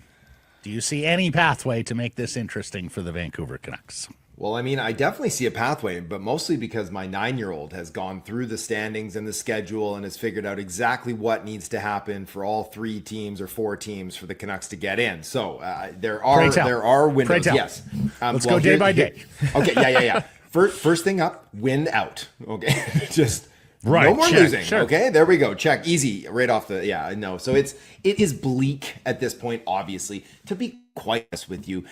Do you see any pathway to make this interesting for the Vancouver Canucks? Well, I mean, I definitely see a pathway, but mostly because my 9-year-old has gone through the standings and the schedule and has figured out exactly what needs to happen for all 3 teams or 4 teams for the Canucks to get in. So there are windows. Yes. Let's go day by day. Okay. Yeah. First thing up, win out. Okay. Just Right. No more check. losing. Sure. Okay, there we go. Check. Easy. Right off the, yeah, no. So it is bleak at this point, obviously. To be quite honest with you,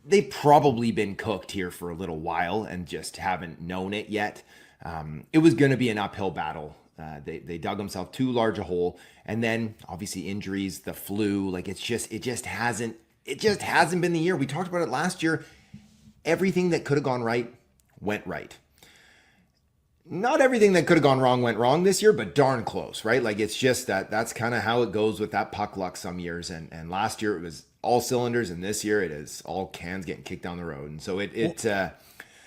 they've probably been cooked here for a little while and just haven't known it yet. It was going to be an uphill battle. They dug themselves too large a hole. And then obviously injuries, the flu, like it just hasn't been the year. We talked about it last year. Everything that could have gone right went right. Not everything that could have gone wrong went wrong this year, but darn close, right? Like it's just that's kind of how it goes with that puck luck some years. And last year it was all cylinders, and this year it is all cans getting kicked down the road. And so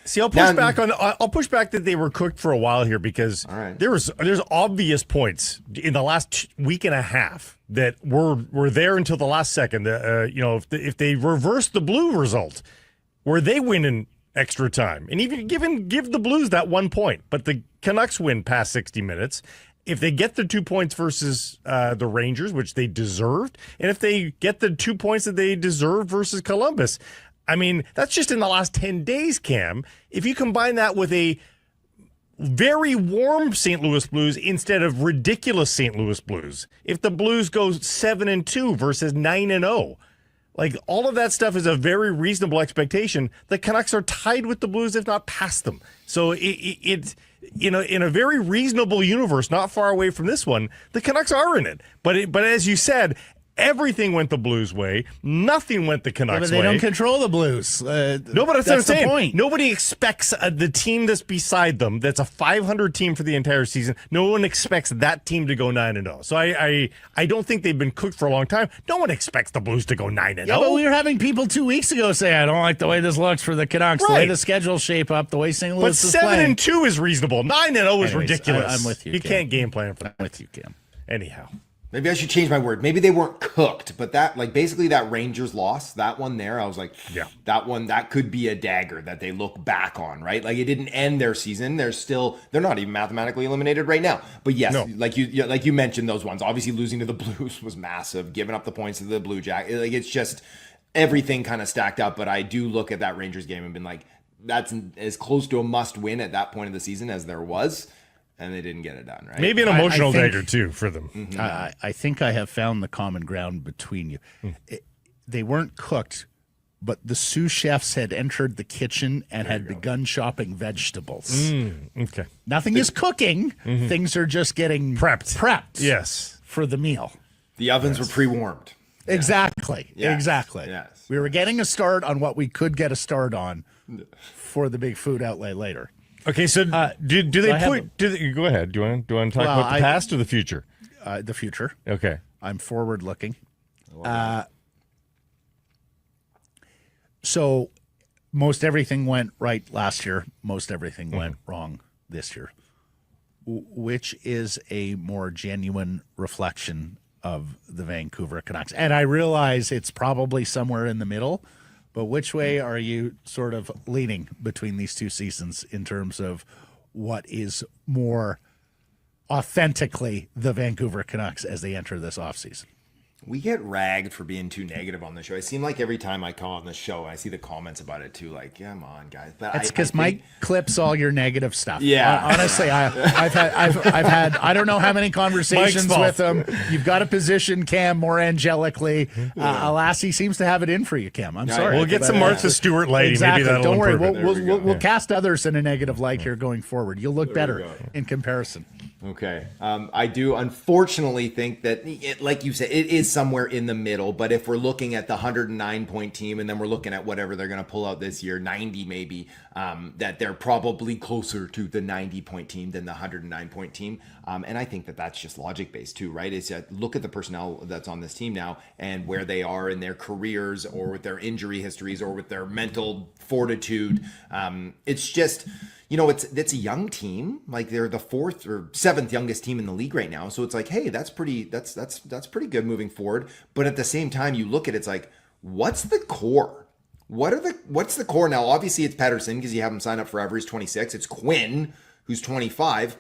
See, I'll push back that they were cooked for a while here because there's obvious points in the last week and a half that were there until the last second. If they reverse the Blue result, where they win in extra time, and even give the Blues that 1 point, but the Canucks win past 60 minutes. If they get the 2 points versus the Rangers, which they deserved, and if they get the 2 points that they deserve versus Columbus, I mean, that's just in the last 10 days, Cam. If you combine that with a very warm St. Louis Blues instead of ridiculous St. Louis Blues, if the Blues go 7-2 versus 9-0, like all of that stuff is a very reasonable expectation. The Canucks are tied with the Blues, if not past them. So it's in a very reasonable universe, not far away from this one, the Canucks are in it. But as you said, everything went the Blues' way. Nothing went the Canucks' but they way. don't control the Blues. No, but that's what I'm saying. The point. Nobody expects the team that's beside them, that's a 500 team for the entire season. No one expects that team to go 9-0. So I don't think they've been cooked for a long time. No one expects the Blues to go 9-0. Yeah, but we were having people 2 weeks ago say, I don't like the way this looks for the Canucks, the way the schedules shape up, the way St. Louis is playing. But 7-2 is reasonable. 9-0 is ridiculous. I'm with you, You Cam. can't game plan for that. I'm with you, Cam. Anyhow. maybe I should change my word. Maybe they weren't cooked, but that, like, basically that Rangers loss, that one there, I was like, yeah, that could be a dagger that they look back on, right? Like, it didn't end their season. They're not even mathematically eliminated right now. But yes, like you mentioned those ones. Obviously, losing to the Blues was massive. Giving up the points to the Blue Jack, like, it's just everything kind of stacked up. But I do look at that Rangers game and been like, that's as close to a must win at that point of the season as there was. And they didn't get it done, right? Maybe an emotional dagger, too, for them. Mm-hmm. I think I have found the common ground between you. They weren't cooked, but the sous chefs had entered the kitchen and had begun chopping vegetables. Okay. Nothing is cooking. Things are just getting prepped. Yes. For the meal. The ovens were pre-warmed. Exactly. Yes. Exactly. Yes. We were getting a start on what we could get a start on for the big food outlay later. Okay, so do they point? Go ahead. Do you want to talk about the past or the future? The future. Okay, I'm forward looking. So most everything went right last year. Most everything went wrong this year, which is a more genuine reflection of the Vancouver Canucks. And I realize it's probably somewhere in the middle. But which way are you sort of leaning between these two seasons in terms of what is more authentically the Vancouver Canucks as they enter this offseason? We get ragged for being too negative on the show. It seems like every time I come on the show, I see the comments about it too. Like, come on, guys. But it's because Mike clips all your negative stuff. Yeah. Honestly, I've had I don't know how many conversations with him. You've got to position Cam more angelically. Lassie seems to have it in for you, Cam. I'm sorry. We'll get some Martha Stewart lighting. Exactly. Maybe that'll don't worry. improve We'll cast others in a negative light here going forward. You'll look better in comparison. Okay. I do unfortunately think that, like you said, it is somewhere in the middle. But if we're looking at the 109-point team and then we're looking at whatever they're going to pull out this year, 90 maybe, that they're probably closer to the 90-point team than the 109-point team. And I think that that's just logic-based too, right? It's look at the personnel that's on this team now and where they are in their careers or with their injury histories or with their mental fortitude. It's just... it's a young team. Like, they're the 4th or 7th youngest team in the league right now. So it's like, hey, that's pretty good moving forward. But at the same time, you look at it, it's like, what's the core? What's the core now? Obviously, it's Pettersson because you have him sign up forever. He's 26. It's Quinn, who's 25.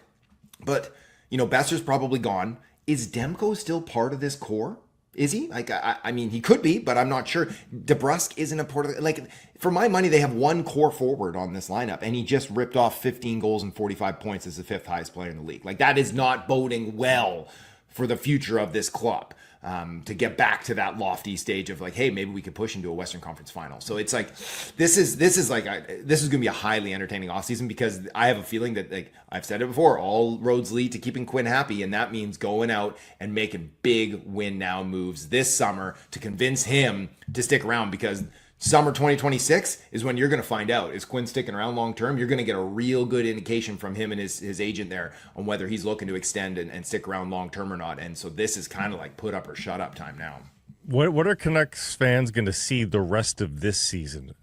But Besser's probably gone. Is Demko still part of this core? Is he? Like, I mean, he could be, but I'm not sure. DeBrusque isn't a Porter. Like, for my money, they have one core forward on this lineup, and he just ripped off 15 goals and 45 points as the 5th highest player in the league. Like, that is not boding well for the future of this club. To get back to that lofty stage of like, hey, maybe we could push into a Western Conference final. So it's like, this is going to be a highly entertaining offseason, because I have a feeling that, like I've said it before, all roads lead to keeping Quinn happy. And that means going out and making big win now moves this summer to convince him to stick around, because summer 2026 is when you're going to find out, is Quinn sticking around long term? You're going to get a real good indication from him and his agent there on whether he's looking to extend and stick around long term or not. And so this is kind of like put up or shut up time now. What are Canucks fans going to see the rest of this season?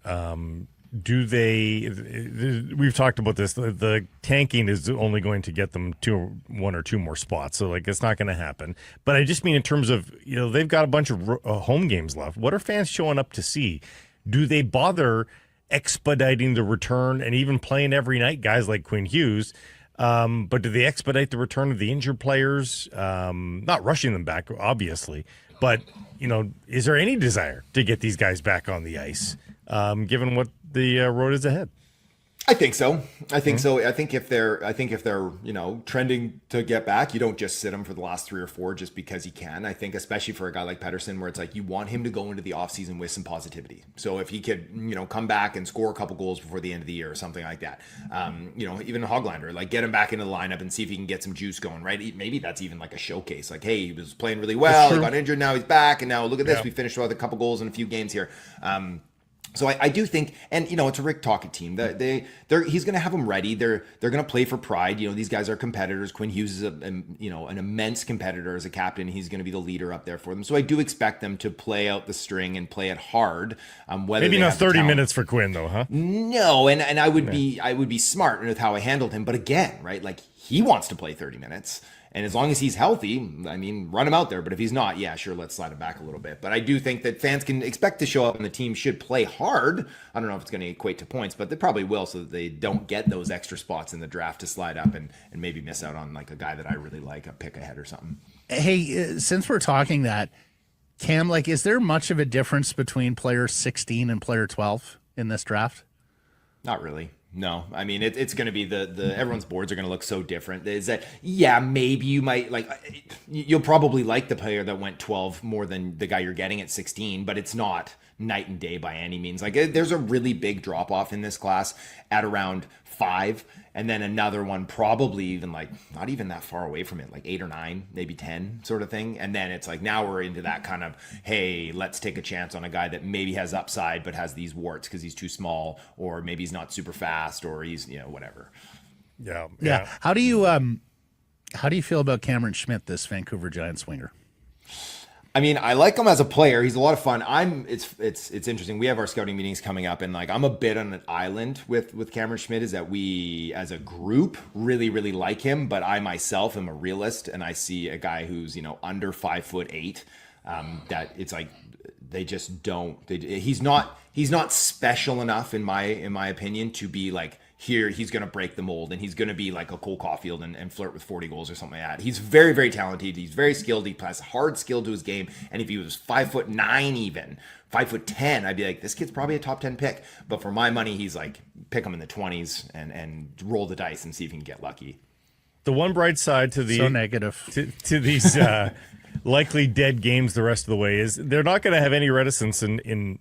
Do they? We've talked about this. The tanking is only going to get them to 1 or 2 more spots, so like it's not going to happen. But I just mean in terms of, they've got a bunch of home games left. What are fans showing up to see? Do they bother expediting the return and even playing every night guys like Quinn Hughes? But do they expedite the return of the injured players? Not rushing them back, obviously, but is there any desire to get these guys back on the ice, given what the road is ahead? I think so. I think so. I think if they're trending to get back, you don't just sit him for the last 3 or 4 just because he can. I think especially for a guy like Pettersson, where it's like you want him to go into the offseason with some positivity. So if he could, come back and score a couple goals before the end of the year or something like that, even Hoglander, like get him back into the lineup and see if he can get some juice going, right? Maybe that's even like a showcase. Like, hey, he was playing really well, he got injured, now he's back, and now look at this, we finished with a couple goals in a few games here. So I do think, and it's a Rick Tocchet team. He's going to have them ready. They're going to play for pride. These guys are competitors. Quinn Hughes is an immense competitor as a captain. He's going to be the leader up there for them. So I do expect them to play out the string and play it hard. Maybe not 30 minutes for Quinn though, huh? No, and I would be smart with how I handled him. But again, right, like he wants to play 30 minutes. And as long as he's healthy, I mean, run him out there. But if he's not, yeah, sure, let's slide him back a little bit. But I do think that fans can expect to show up and the team should play hard. I don't know if it's going to equate to points, but they probably will, so that they don't get those extra spots in the draft to slide up and maybe miss out on like a guy that I really like, a pick ahead or something. Hey, since we're talking that, Cam, like, is there much of a difference between player 16 and player 12 in this draft? Not really. No, I mean, it's going to be the everyone's boards are going to look so different. Is that, yeah, maybe you might you'll probably like the player that went 12 more than the guy you're getting at 16, but it's not night and day by any means. Like, there's a really big drop off in this class at around 5, and then another one probably even like not even that far away from it, like 8 or 9, maybe 10 sort of thing. And then it's like, now we're into that kind of, hey, let's take a chance on a guy that maybe has upside but has these warts because he's too small, or maybe he's not super fast, or he's whatever. Yeah. How do you feel about Cameron Schmidt, this Vancouver Giants winger? I mean, I like him as a player. He's a lot of fun. It's interesting. We have our scouting meetings coming up, and like I'm a bit on an island with Cameron Schmidt, is that we as a group really, really like him, but I myself am a realist, and I see a guy who's under 5'8", that it's like they just don't. He's not special enough in my opinion to be like, here he's going to break the mold and he's going to be like a Cole Caulfield and flirt with 40 goals or something like that. He's very, very talented. He's very skilled. He has hard skill to his game. And if he was 5'9", even 5'10", I'd be like, this kid's probably a top 10 pick. But for my money, he's like, pick him in the 20s and roll the dice and see if you can get lucky. The one bright side to the so negative to these likely dead games the rest of the way is they're not going to have any reticence in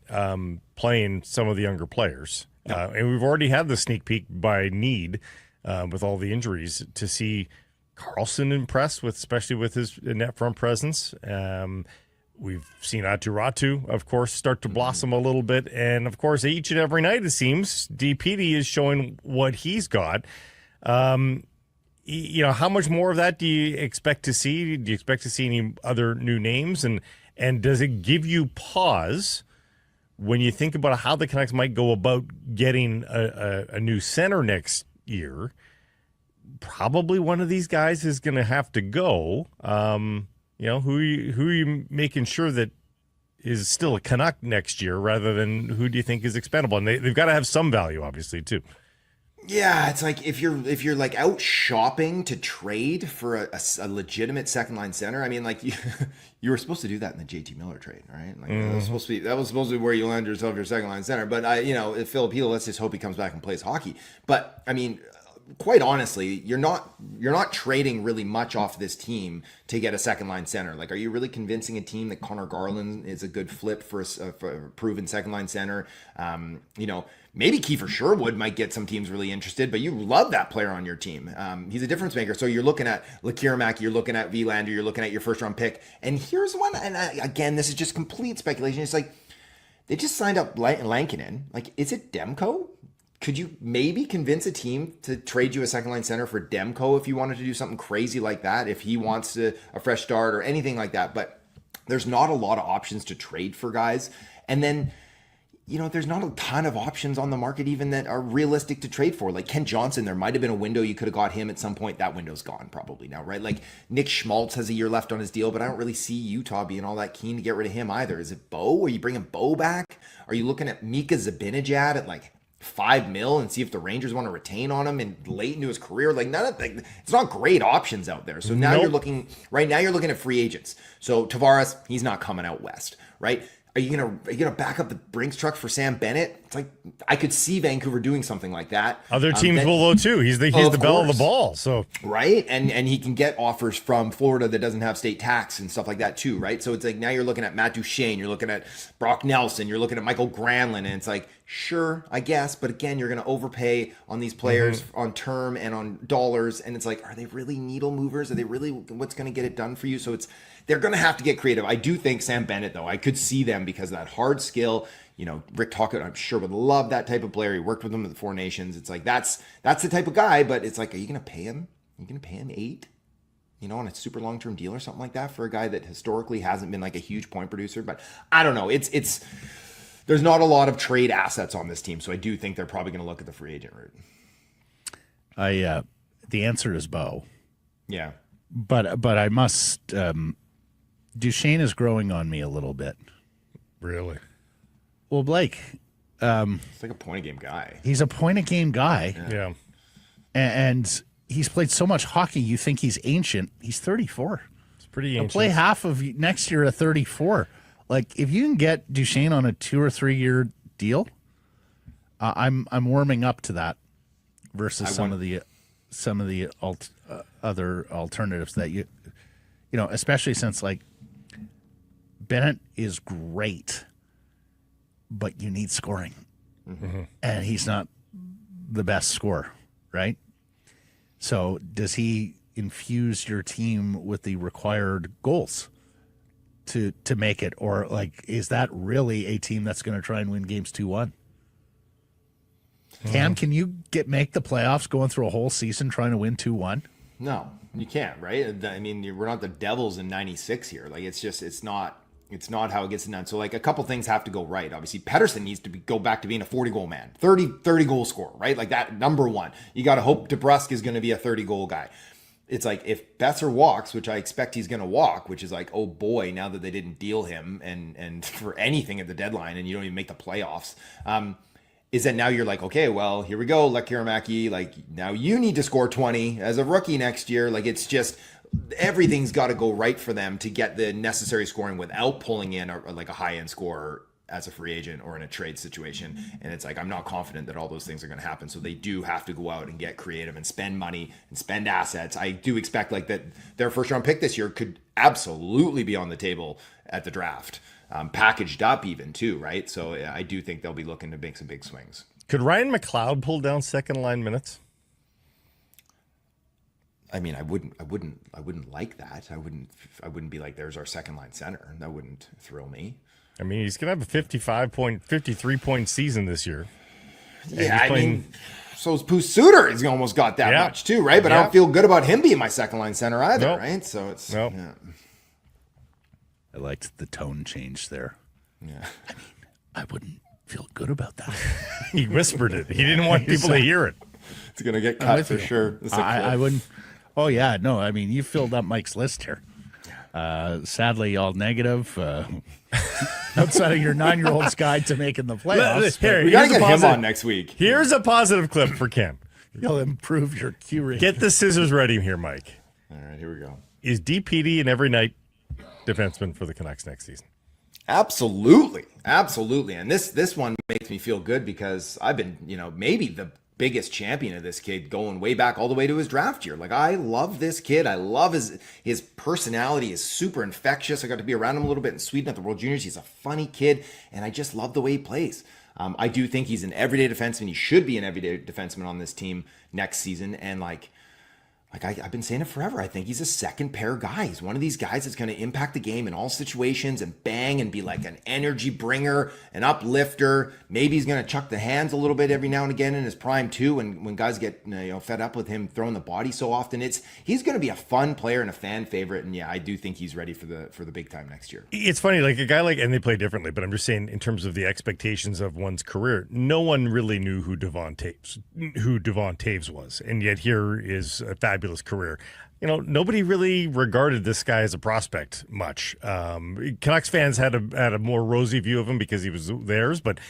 playing some of the younger players. And we've already had the sneak peek by need with all the injuries to see Carlson impressed with, especially with his net front presence. We've seen Aturatu, of course, start to blossom a little bit. And, of course, each and every night, it seems, DPD is showing what he's got. How much more of that do you expect to see? Do you expect to see any other new names? And does it give you pause when you think about how the Canucks might go about getting a new center next year? Probably one of these guys is going to have to go. Who are you making sure that is still a Canuck next year, rather than who do you think is expendable? And they've got to have some value, obviously, too. Yeah, it's like if you're like out shopping to trade for a legitimate second line center. I mean, like you were supposed to do that in the JT Miller trade, right? Like that was supposed to be where you land yourself your second line center. But if Filipino, let's just hope he comes back and plays hockey. But I mean, quite honestly, you're not trading really much off this team to get a second line center. Like, are you really convincing a team that Connor Garland is a good flip for a proven second line center? Maybe Kiefer Sherwood might get some teams really interested, but you love that player on your team. He's a difference maker. So you're looking at Lekirmak, you're looking at Vilander, you're looking at your first round pick. And here's one, and again, this is just complete speculation. It's like they just signed up Lankinen. Like, is it Demko? Could you maybe convince a team to trade you a second line center for Demko if you wanted to do something crazy like that, if he wants a fresh start or anything like that? But there's not a lot of options to trade for guys. And then, there's not a ton of options on the market even that are realistic to trade for. Like Kent Johnson, there might have been a window you could have got him at some point. That window's gone probably now, right? Like Nick Schmaltz has a year left on his deal, but I don't really see Utah being all that keen to get rid of him either. Is it Bo? Are you bringing Bo back? Are you looking at Mika Zibanejad at like $5 million and see if the Rangers want to retain on him and late into his career? Like it's not great options out there. So now you're looking at free agents. So Tavares, he's not coming out west, right? Are you gonna back up the Brinks truck for Sam Bennett? It's like I could see Vancouver doing something like that. Other teams will though too. He's the belle of the ball. So right, and he can get offers from Florida that doesn't have state tax and stuff like that too, right? So it's like now you're looking at Matt Duchene, you're looking at Brock Nelson, you're looking at Michael Granlund, and it's like sure, I guess, but again, you're gonna overpay on these players on term and on dollars, and it's like, are they really needle movers? Are they really what's gonna get it done for you? So they're going to have to get creative. I do think Sam Bennett, though, I could see them because of that hard skill. Rick Tocchet, I'm sure, would love that type of player. He worked with him at the Four Nations. It's like, that's the type of guy, but it's like, are you going to pay him? Are you going to pay him $8? On a super long-term deal or something like that for a guy that historically hasn't been like a huge point producer. But I don't know. There's not a lot of trade assets on this team, so I do think they're probably going to look at the free agent route. The answer is Bo. Yeah. But I must... Duchene is growing on me a little bit. Really? Well, Blake. It's like a point-a-game guy. He's a point-a-game guy. Yeah. And he's played so much hockey, you think he's ancient. He's 34. It's pretty ancient. He'll play half of next year at 34. Like, if you can get Duchene on a 2 or 3 year deal, I'm warming up to that versus some of the other alternatives that especially since like Bennett is great, but you need scoring. And he's not the best scorer, right? So does he infuse your team with the required goals to make it? Or like, is that really a team that's going to try and win games 2-1? Can you make the playoffs going through a whole season trying to win 2-1? No, you can't, right? I mean, we're not the Devils in '96 here. Like, it's not how it gets done. So, like, a couple things have to go right. Obviously, Pettersson needs to go back to being a 40-goal man, 30 goal scorer, right? Like that, number one. You got to hope DeBrusk is going to be a 30-goal guy. It's like if Besser walks, which I expect he's going to walk, which is like, oh boy, now that they didn't deal him and for anything at the deadline and you don't even make the playoffs, is that now you're like, okay, well, here we go, Lekirmak, like now you need to score 20 as a rookie next year. Like it's just everything's got to go right for them to get the necessary scoring without pulling in a high-end scorer as a free agent or in a trade situation. And it's like, I'm not confident that all those things are going to happen. So they do have to go out and get creative and spend money and spend assets. I do expect like that their first round pick this year could absolutely be on the table at the draft. Packaged up even too, right? So I do think they'll be looking to make some big swings. Could Ryan McLeod pull down second line minutes? I mean, I wouldn't like that. I wouldn't be like, there's our second line center. That wouldn't thrill me. I mean, he's going to have a 53-point season this year. Yeah, I mean, so is Pooh Suter. He's almost got that much too, right? But I don't feel good about him being my second line center either, right? So it's yeah. I liked the tone change there. Yeah. I mean, I wouldn't feel good about that. He whispered it. He didn't want people to hear it. It's going to get cut for sure. I wouldn't. Oh, yeah. No, I mean, you filled up Mike's list here. Sadly, all negative. Outside of your 9-year-old's guide to making the playoffs. Here, we got to get him on next week. Here's a positive clip for Ken. You'll improve your Q rate. Get the scissors ready here, Mike. All right, here we go. Is DPD an every night defenseman for the Canucks next season? Absolutely. And this one makes me feel good because I've been, maybe the biggest champion of this kid going way back all the way to his draft year. Like, I love this kid. I love his personality is super infectious. I got to be around him a little bit in Sweden at the World Juniors. He's a funny kid, and I just love the way he plays. I do think he's an everyday defenseman. He should be an everyday defenseman on this team next season. And I've been saying it forever. I think he's a second pair guy. He's one of these guys that's going to impact the game in all situations and bang and be like an energy bringer, an uplifter. Maybe he's going to chuck the hands a little bit every now and again in his prime too. When guys get fed up with him throwing the body so often, he's going to be a fun player and a fan favorite. And yeah, I do think he's ready for the big time next year. It's funny, like a guy and they play differently, but I'm just saying in terms of the expectations of one's career, no one really knew who Devon Taves was, and yet here is a fabulous career. Nobody really regarded this guy as a prospect much. Canucks fans had a more rosy view of him because he was theirs, but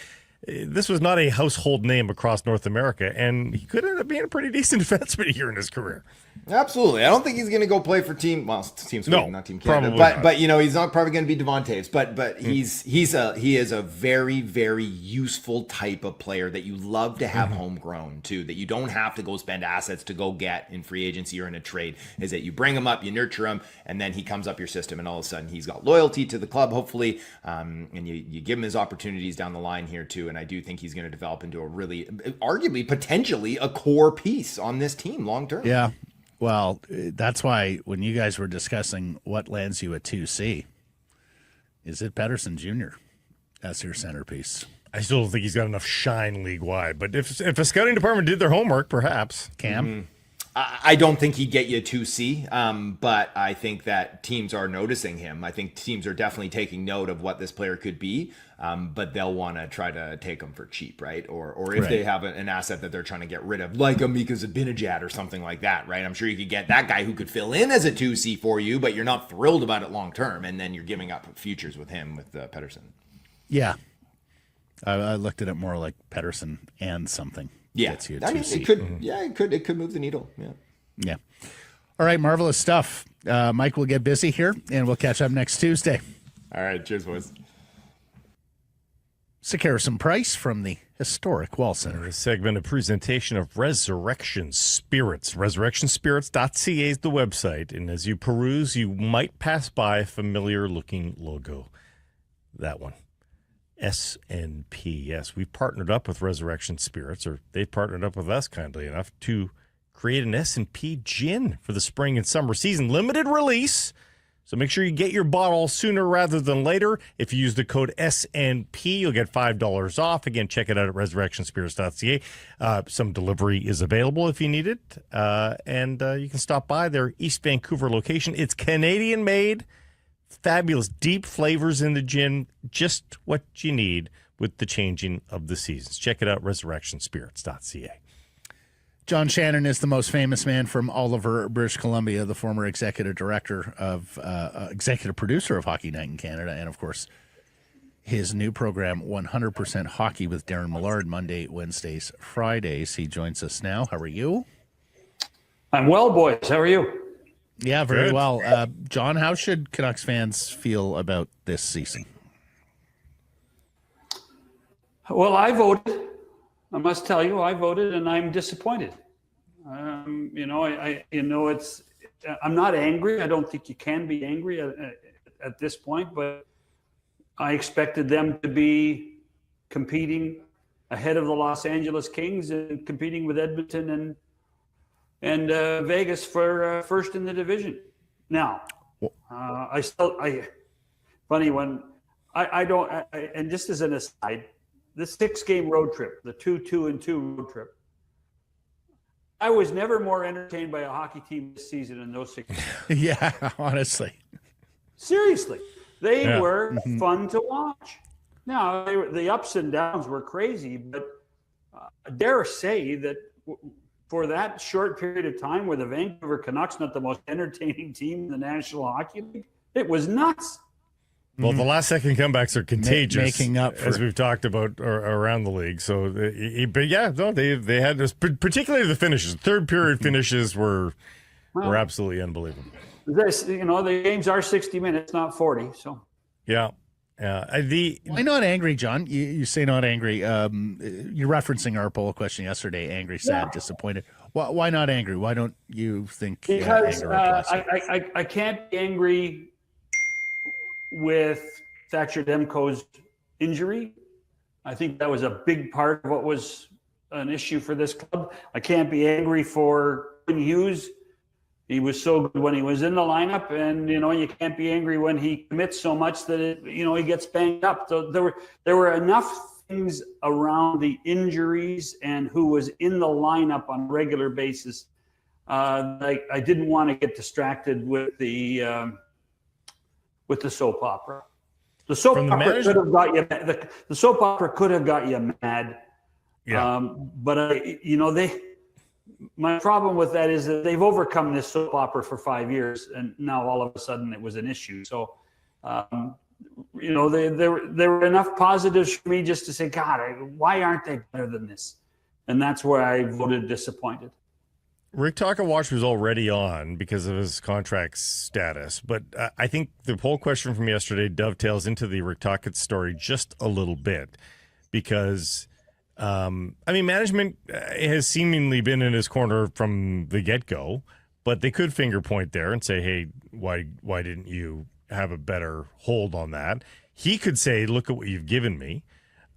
this was not a household name across North America, and he could end up being a pretty decent defenseman here in his career. Absolutely. I don't think he's going to go play for Team Sweden, not Team Canada. But he's not probably going to be Devon Taves. But he is a very, very useful type of player that you love to have homegrown too, that you don't have to go spend assets to go get in free agency or in a trade. Is that you bring him up, you nurture him, and then he comes up your system, and all of a sudden he's got loyalty to the club, hopefully, and you give him his opportunities down the line here too. And I do think he's going to develop into a really, arguably, potentially a core piece on this team long term. Yeah. Well, that's why when you guys were discussing what lands you at 2C, is it Pettersson Jr. as your centerpiece? I still don't think he's got enough shine league-wide, but if a scouting department did their homework, perhaps. Cam? Mm-hmm. I don't think he'd get you a 2C, but I think that teams are noticing him. I think teams are definitely taking note of what this player could be, but they'll want to try to take him for cheap, right? Or if they have an asset that they're trying to get rid of, like a Mika Zibanejad or something like that, right? I'm sure you could get that guy who could fill in as a 2C for you, but you're not thrilled about it long term, and then you're giving up futures with him, with Pettersson. Yeah. I looked at it more like Pettersson and something. Yeah, Gets you a I mean, 2C. it could. Yeah, it could move the needle. Yeah. Yeah. All right, marvelous stuff. Mike will get busy here, and we'll catch up next Tuesday. All right, cheers, boys. Harrison Price from the historic Wall Center. A segment, a presentation of Resurrection Spirits. ResurrectionSpirits.ca is the website, and as you peruse, you might pass by a familiar-looking logo. That one. SNP. Yes, we've partnered up with Resurrection Spirits, or they've partnered up with us, kindly enough, to create an S&P gin for the spring and summer season. Limited release, so make sure you get your bottle sooner rather than later. If you use the code SNP, you'll get $5 off. Again, check it out at resurrectionspirits.ca. Some delivery is available if you need it, and you can stop by their East Vancouver location. It's Canadian-made. Fabulous deep flavors in the gin, just what you need with the changing of the seasons. Check it out, resurrectionspirits.ca. John Shannon is the most famous man from Oliver, British Columbia, the former executive producer of Hockey Night in Canada, and of course his new program 100% Hockey with Darren Millard, Monday, Wednesdays, Fridays. He joins us now. How are you? I'm well, boys. How are you? Yeah, very Good. well. John, how should Canucks fans feel about this season? Well, I voted. I must tell you, I voted, and I'm disappointed. I'm not angry. I don't think you can be angry at this point, but I expected them to be competing ahead of the Los Angeles Kings and competing with Edmonton and Vegas for first in the division. Now, and just as an aside, the 6-game road trip, the 2-2-2 road trip, I was never more entertained by a hockey team this season in those 6 games. Yeah, honestly. Seriously, they were fun to watch. Now, the ups and downs were crazy, but I dare say that for that short period of time where the Vancouver Canucks, not the most entertaining team in the National Hockey League, it was nuts. Well, the last second comebacks are contagious, making up for as we've talked about around the league. So, but yeah, no, they had this, particularly the finishes. Third period finishes were absolutely unbelievable. The games are 60 minutes, not 40. So yeah. Why not angry, John? You say not angry. You're referencing our poll question yesterday. Angry, sad, disappointed. Why not angry? Why don't you think? Because anger applies? I can't be angry with Thatcher Demko's injury. I think that was a big part of what was an issue for this club. I can't be angry for Hughes. He was so good when he was in the lineup, and you can't be angry when he commits so much that he gets banged up. So there were enough things around the injuries and who was in the lineup on a regular basis. I didn't want to get distracted with the soap opera. The soap opera could have got you. The soap opera could have got you mad. Yeah. But my problem with that is that they've overcome this soap opera for 5 years, and now all of a sudden it was an issue. So, there were enough positives for me just to say, God, why aren't they better than this? And that's where I voted disappointed. Rick Tocchet watch was already on because of his contract status, but I think the poll question from yesterday dovetails into the Rick Tocchet story just a little bit because, management has seemingly been in his corner from the get-go, but they could finger point there and say, hey, why didn't you have a better hold on that? He could say, look at what you've given me.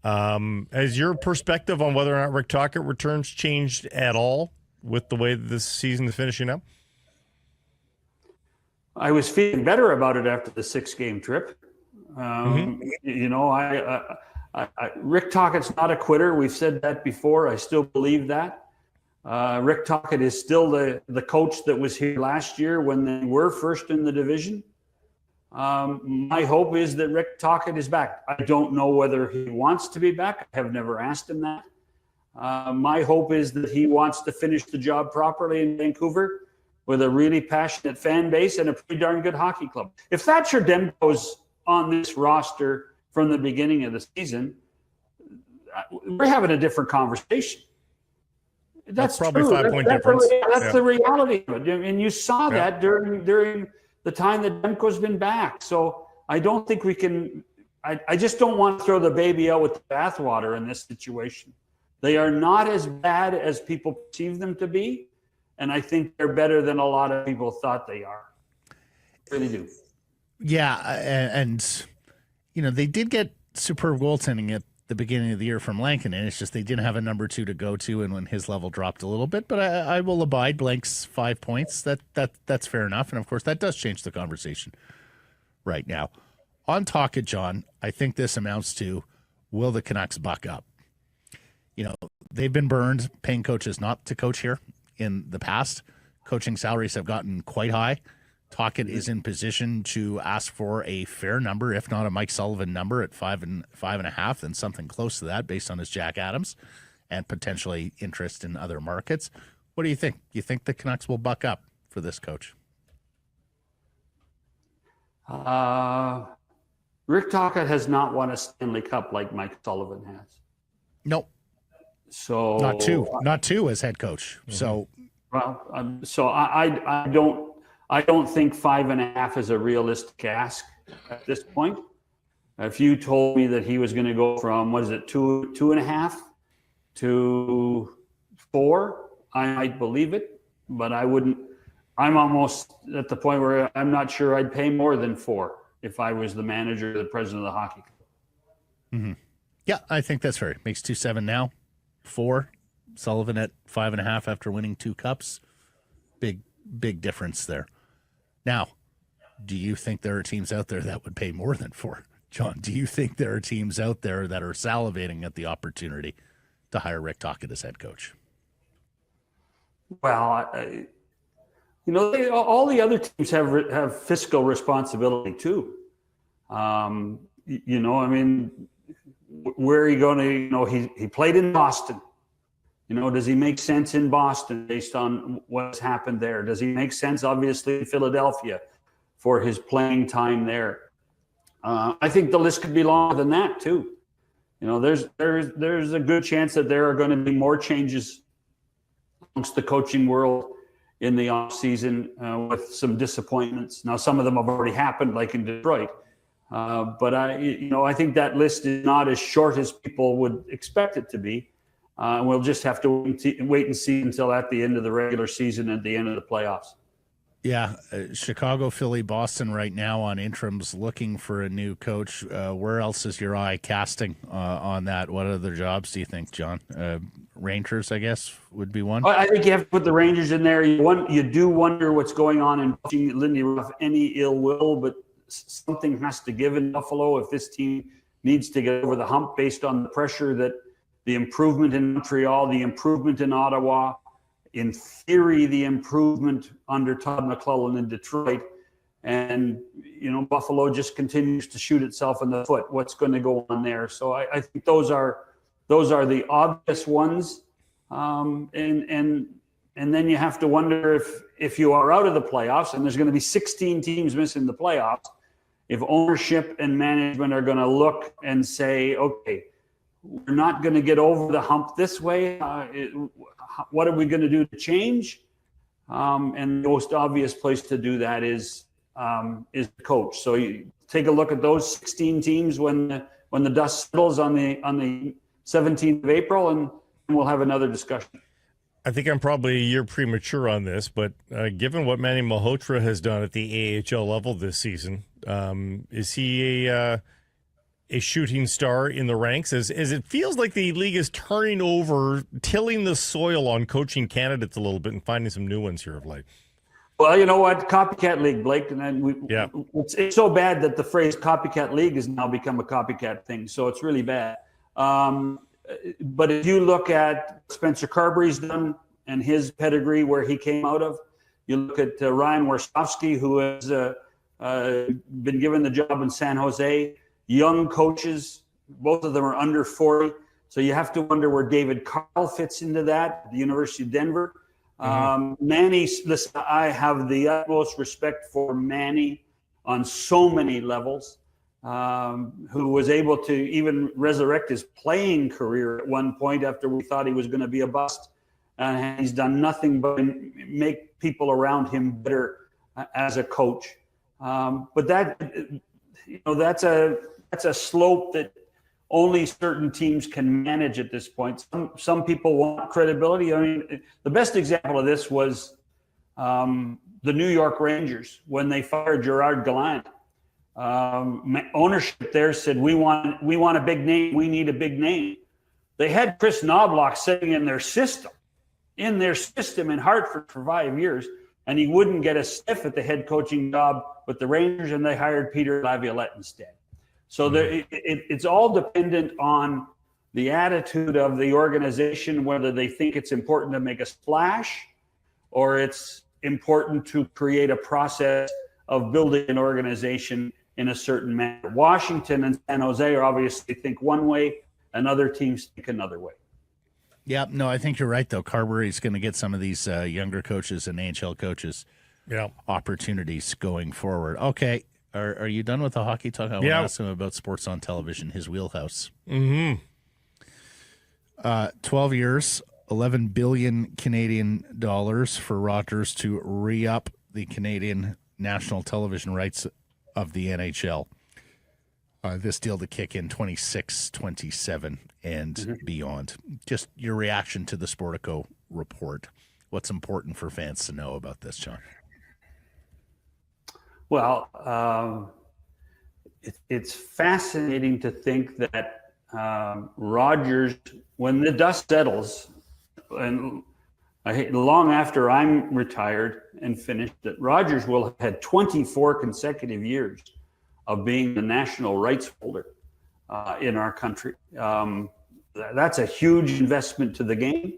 Has your perspective on whether or not Rick Tocchet returns changed at all with the way this season is finishing up? I was feeling better about it after the 6-game trip. Rick Tocchet's not a quitter. We've said that before. I still believe that. Rick Tocchet is still the coach that was here last year when they were first in the division. My hope is that Rick Tocchet is back. I don't know whether he wants to be back. I have never asked him that. My hope is that he wants to finish the job properly in Vancouver with a really passionate fan base and a pretty darn good hockey club. If Thatcher Demko's on this roster from the beginning of the season, we're having a different conversation. That's probably true. 5-point difference. That's the reality of it. And you saw that during the time that Demko's been back. So I don't think we can I just don't want to throw the baby out with the bathwater in this situation. They are not as bad as people perceive them to be, and I think they're better than a lot of people thought they are. I really do. Yeah, and they did get superb goaltending at the beginning of the year from Lankinen. It's just they didn't have a number 2 to go to, and when his level dropped a little bit. But I will abide Blank's 5 points. That's fair enough, and of course that does change the conversation right now. On Tocchet, John, I think this amounts to, will the Canucks buck up? They've been burned paying coaches not to coach here in the past. Coaching salaries have gotten quite high. Tocchet is in position to ask for a fair number, if not a Mike Sullivan number at 5.5, then something close to that based on his Jack Adams and potentially interest in other markets. What do you think? You think the Canucks will buck up for this coach? Rick Tocchet has not won a Stanley Cup like Mike Sullivan has. Nope. So not two as head coach. Mm-hmm. So I don't think 5.5 is a realistic ask at this point. If you told me that he was going to go from 2.5 to 4, I might believe it, but I wouldn't. I'm almost at the point where I'm not sure I'd pay more than 4 if I was the manager or the president of the hockey club. Mm-hmm. Yeah, I think that's fair. Makes 2.7 now. 4, Sullivan at 5.5 after winning 2 cups. Big difference there. Now, do you think there are teams out there that would pay more than 4? John, do you think there are teams out there that are salivating at the opportunity to hire Rick Tocchet as head coach? Well, all the other teams have fiscal responsibility too. Where are you going to, he played in Boston. Does he make sense in Boston based on what's happened there? Does he make sense, obviously, in Philadelphia for his playing time there? I think the list could be longer than that too. You know, there's a good chance that there are going to be more changes amongst the coaching world in the off season with some disappointments. Now, some of them have already happened, like in Detroit. But I think that list is not as short as people would expect it to be. We'll just have to wait and see until at the end of the regular season and the end of the playoffs. Yeah, Chicago, Philly, Boston right now on interims looking for a new coach. Where else is your eye casting on that? What other jobs do you think, John? Rangers, I guess, would be one. I think you have to put the Rangers in there. You do wonder what's going on in coaching. Lindy Ruff, any ill will, but something has to give in Buffalo if this team needs to get over the hump based on the pressure that the improvement in Montreal, the improvement in Ottawa, in theory, the improvement under Todd McClellan in Detroit, and Buffalo just continues to shoot itself in the foot. What's going to go on there? So I think those are the obvious ones, and then you have to wonder if you are out of the playoffs, and there's going to be 16 teams missing the playoffs, if ownership and management are going to look and say, okay, we're not going to get over the hump this way. What are we going to do to change? And the most obvious place to do that is the coach. So you take a look at those 16 teams when the dust settles on the 17th of April, and we'll have another discussion. I think I'm probably a year premature on this, but given what Manny Malhotra has done at the AHL level this season, is he a shooting star in the ranks? As it feels like the league is turning over, tilling the soil on coaching candidates a little bit and finding some new ones here of late. Well, you know what? Copycat league, Blake. And then it's so bad that the phrase copycat league has now become a copycat thing. So it's really bad. But if you look at Spencer Carberry's done and his pedigree, where he came out of, you look at Ryan Warsofsky, who has been given the job in San Jose. Young coaches, both of them are under 40. So you have to wonder where David Carl fits into that, the University of Denver. Manny, listen, I have the utmost respect for Manny on so many levels, who was able to even resurrect his playing career at one point after we thought he was going to be a bust. And he's done nothing but make people around him better as a coach. But that's a slope that only certain teams can manage at this point. Some people want credibility. I mean, the best example of this was the New York Rangers when they fired Gerard Gallant. Ownership there said, we want a big name. We need a big name. They had Chris Knobloch sitting in their system in Hartford for 5 years, and he wouldn't get a sniff at the head coaching job with the Rangers, and they hired Peter Laviolette instead. So it's all dependent on the attitude of the organization, whether they think it's important to make a splash or it's important to create a process of building an organization in a certain manner. Washington and San Jose are obviously think one way, and other teams think another way. Yeah, no, I think you're right, though. Carberry's going to get some of these younger coaches and AHL coaches opportunities going forward. Okay. Are you done with the hockey talk? I want to ask him about sports on television, his wheelhouse. 12 years, 11 billion Canadian dollars for Rogers to re-up the Canadian national television rights of the NHL. This deal to kick in 26, 27, and beyond. Just your reaction to the Sportico report. What's important for fans to know about this, John? Well, it's fascinating to think that Rogers, when the dust settles, and long after I'm retired and finished, that Rogers will have had 24 consecutive years of being the national rights holder in our country. That's a huge investment to the game.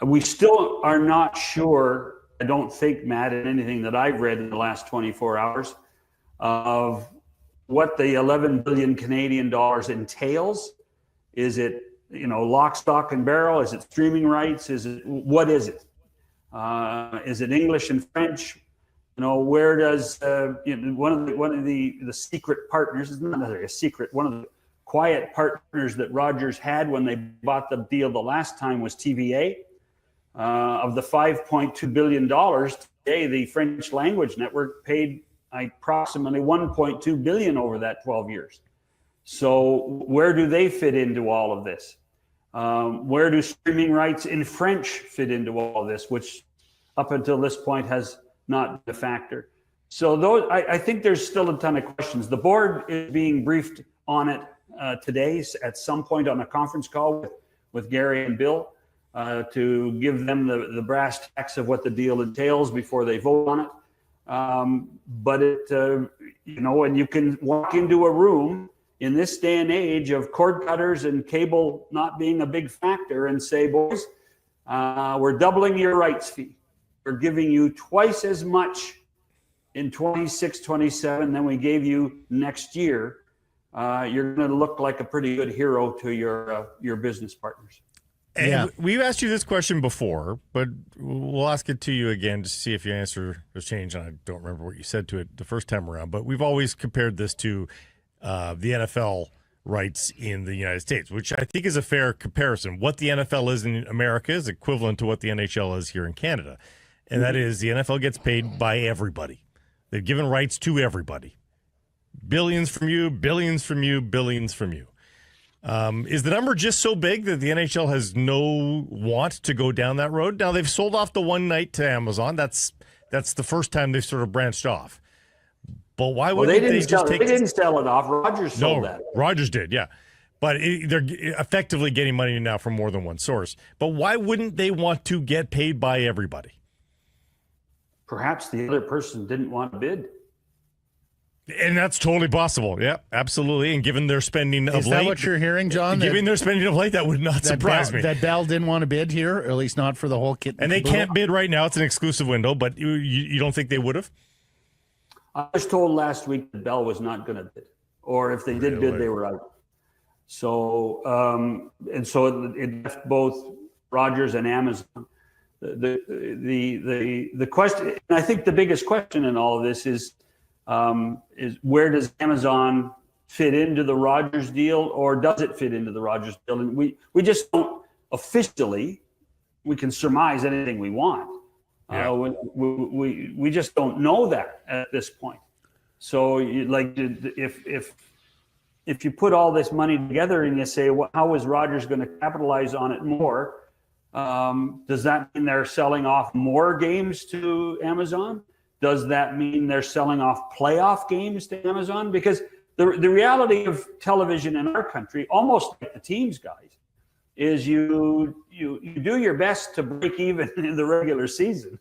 We still are not sure, I don't think, Matt, in anything that I've read in the last 24 hours, of what the 11 billion Canadian dollars entails. Is it, lock, stock, and barrel? Is it streaming rights? What is it? Is it English and French? where does one of the secret partners, is not necessarily a secret, one of the quiet partners that Rogers had when they bought the deal the last time was TVA. Of the $5.2 billion today, the French language network paid approximately $1.2 billion over that 12 years. So where do they fit into all of this? Where do streaming rights in French fit into all of this, which up until this point has not been a factor? So I think there's still a ton of questions. The board is being briefed on it today at some point on a conference call with Gary and Bill to give them the brass tacks of what the deal entails before they vote on it. But and you can walk into a room in this day and age of cord cutters and cable not being a big factor and say, boys, we're doubling your rights fee. We're giving you twice as much in 26, 27 than we gave you next year. You're going to look like a pretty good hero to your business partners. And we've asked you this question before, but we'll ask it to you again to see if your answer has changed. And I don't remember what you said to it the first time around, but we've always compared this to the NFL rights in the United States, which I think is a fair comparison. What the NFL is in America is equivalent to what the NHL is here in Canada. And that is the NFL gets paid by everybody. They've given rights to everybody. Billions from you, billions from you, billions from you. Is the number just so big that the NHL has no want to go down that road? Now, they've sold off the one night to Amazon. That's the first time they've sort of branched off. But why wouldn't they just take... They didn't sell it off. Rogers sold that. Rogers did, yeah. But they're effectively getting money now from more than one source. But why wouldn't they want to get paid by everybody? Perhaps the other person didn't want to bid. And that's totally possible. Yeah, absolutely. And given their spending of late... Is that what you're hearing, John? Given their spending of late, that would not surprise me. That Bell didn't want to bid here, or at least not for the whole kit. And they can't bid right now. It's an exclusive window, but you don't think they would have? I was told last week that Bell was not going to bid. Or if they did bid, they were out. So, it left both Rogers and Amazon. The question, and I think the biggest question in all of this is where does Amazon fit into the Rogers deal, or does it fit into the Rogers deal? And we just don't officially. We can surmise anything we want. Yeah. We just don't know that at this point. So if you put all this money together and you say, well, how is Rogers going to capitalize on it more? Does that mean they're selling off more games to Amazon? Does that mean they're selling off playoff games to Amazon? Because the reality of television in our country, almost like the teams guys, is you do your best to break even in the regular season,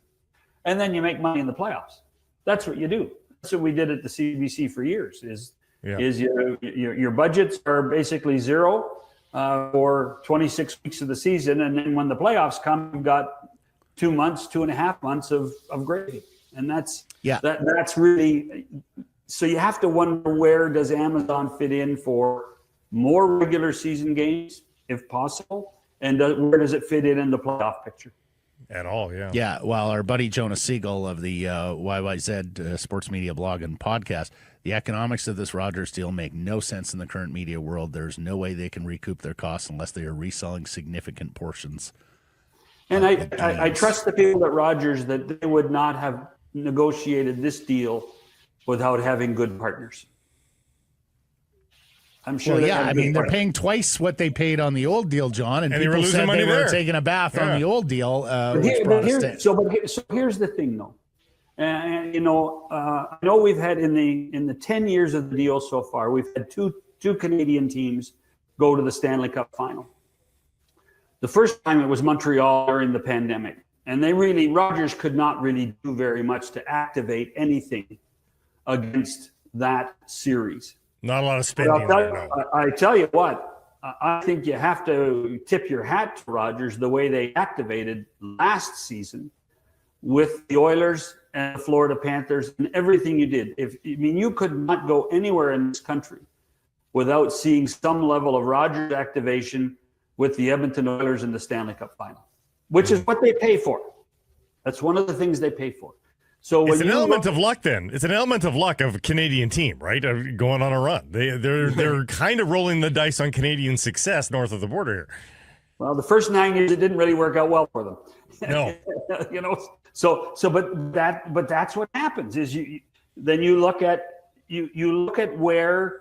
and then you make money in the playoffs. That's what you do. That's what we did at the CBC for years. Is your budgets are basically zero for 26 weeks of the season, and then when the playoffs come, you've got 2.5 months of gravy. And that's really, so you have to wonder, where does Amazon fit in for more regular season games, if possible, and where does it fit in the playoff picture? At all, yeah. Yeah, well, our buddy Jonas Siegel of the YYZ Sports Media blog and podcast, the economics of this Rogers deal make no sense in the current media world. There's no way they can recoup their costs unless they are reselling significant portions. And I trust the people at Rogers that they would not have negotiated this deal without having good partners. I'm sure. Well, yeah, I mean, they're paying twice what they paid on the old deal, John, and people said they were taking a bath on the old deal. So here's the thing, though. I know we've had in the 10 years of the deal so far, we've had two Canadian teams go to the Stanley Cup final. The first time it was Montreal during the pandemic, and Rogers could not really do very much to activate anything against that series. Not a lot of spending. I tell you what, I think you have to tip your hat to Rogers the way they activated last season with the Oilers and the Florida Panthers and everything you did. You could not go anywhere in this country without seeing some level of Rogers activation with the Edmonton Oilers in the Stanley Cup final, which is what they pay for. That's one of the things they pay for. So when It's an you element look- of luck then. It's an element of luck of a Canadian team, right? Of going on a run. They're kind of rolling the dice on Canadian success north of the border here. well, the first 9 years it didn't really work out well for them. No. You know, but that's what happens is you look at where,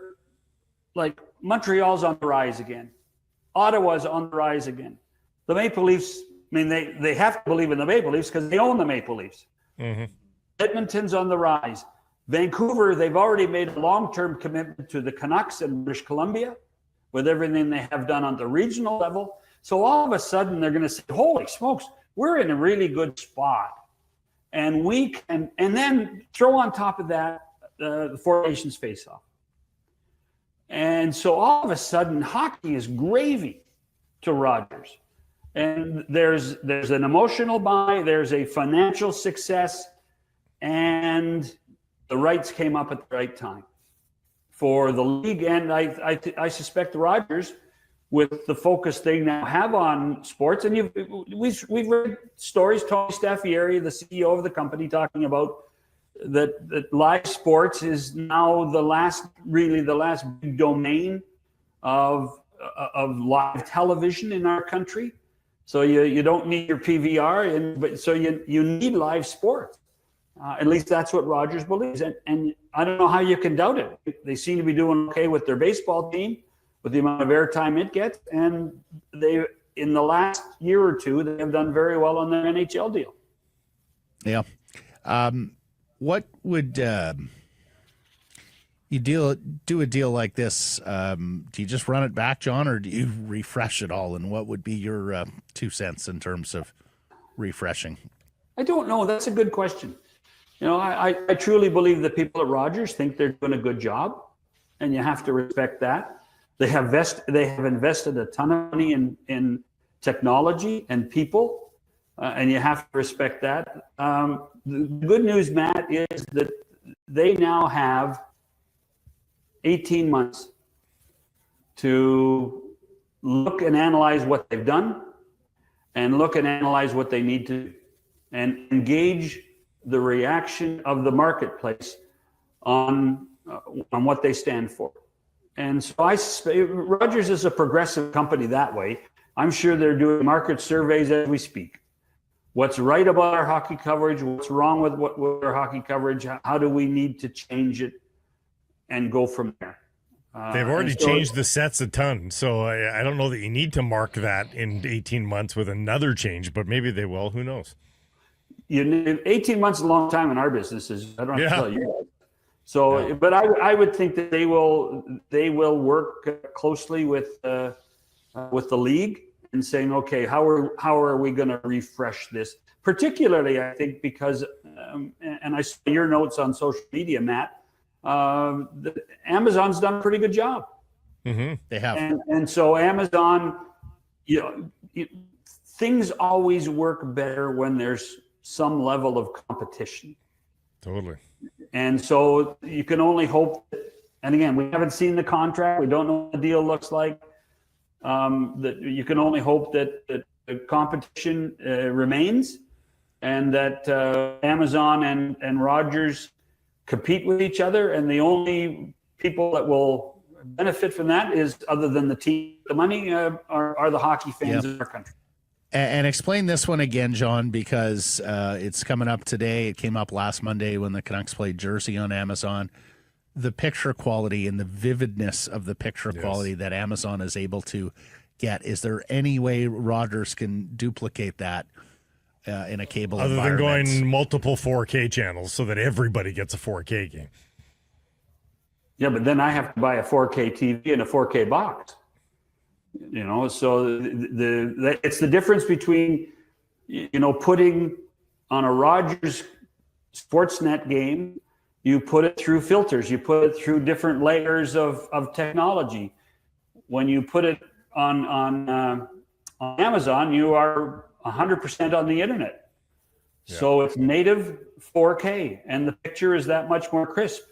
like, Montreal's on the rise again, Ottawa's on the rise again. The Maple Leafs, I mean, they have to believe in the Maple Leafs because they own the Maple Leafs. Mm-hmm. Edmonton's on the rise. Vancouver, they've already made a long-term commitment to the Canucks in British Columbia with everything they have done on the regional level. So all of a sudden they're going to say, holy smokes, we're in a really good spot. And then throw on top of that the Four Nations face-off. And so all of a sudden hockey is gravy to Rogers. And there's an emotional buy, there's a financial success, and the rights came up at the right time for the league. And I suspect the Rogers, with the focus they now have on sports, and we've read stories, Tony Staffieri, the CEO of the company, talking about that live sports is now the last big domain of live television in our country. So you don't need your PVR, but you need live sports. At least that's what Rogers believes, and I don't know how you can doubt it. They seem to be doing okay with their baseball team, with the amount of airtime it gets, and they, in the last year or two, they have done very well on their NHL deal. Yeah. What would you do a deal like this? Do you just run it back, John, or do you refresh it all? And what would be your 2 cents in terms of refreshing? I don't know. That's a good question. You know, I truly believe that people at Rogers think they're doing a good job, and you have to respect that. They have invested a ton of money in technology and people, and you have to respect that. The good news, Matt, is that they now have 18 months to look and analyze what they've done, and look and analyze what they need to do, and engage the reaction of the marketplace on what they stand for. And so Rogers is a progressive company that way. I'm sure they're doing market surveys as we speak. What's right about our hockey coverage? What's wrong with our hockey coverage? How do we need to change it and go from there? They've already changed the sets a ton, so I don't know that you need to mark that in 18 months with another change, but maybe they will. Who knows? 18 months is a long time in our businesses. I don't have to tell you. So, but I would think that they will work closely with the league and saying, okay, how are we going to refresh this? Particularly, I think, because and I saw your notes on social media, Matt. Amazon's done a pretty good job. Mm-hmm. They have, and so Amazon, things always work better when there's some level of competition. Totally. And so you can only hope that, and again, we haven't seen the contract. We don't know what the deal looks like. That you can only hope that the competition remains, and that Amazon and Rogers compete with each other. And the only people that will benefit from that is, other than the team, the money, are the hockey fans in our country. And explain this one again, John, because it's coming up today. It came up last Monday when the Canucks played Jersey on Amazon. The picture quality and the vividness of the picture quality that Amazon is able to get. Is there any way Rogers can duplicate that in a cable other environment? than going multiple 4K channels so that everybody gets a 4K game? Yeah, but then I have to buy a 4K TV and a 4K box. So it's the difference between, putting on a Rogers Sportsnet game, you put it through filters, you put it through different layers of technology. When you put it on Amazon, you are 100% on the internet. Yeah. So it's native 4K, and the picture is that much more crisp.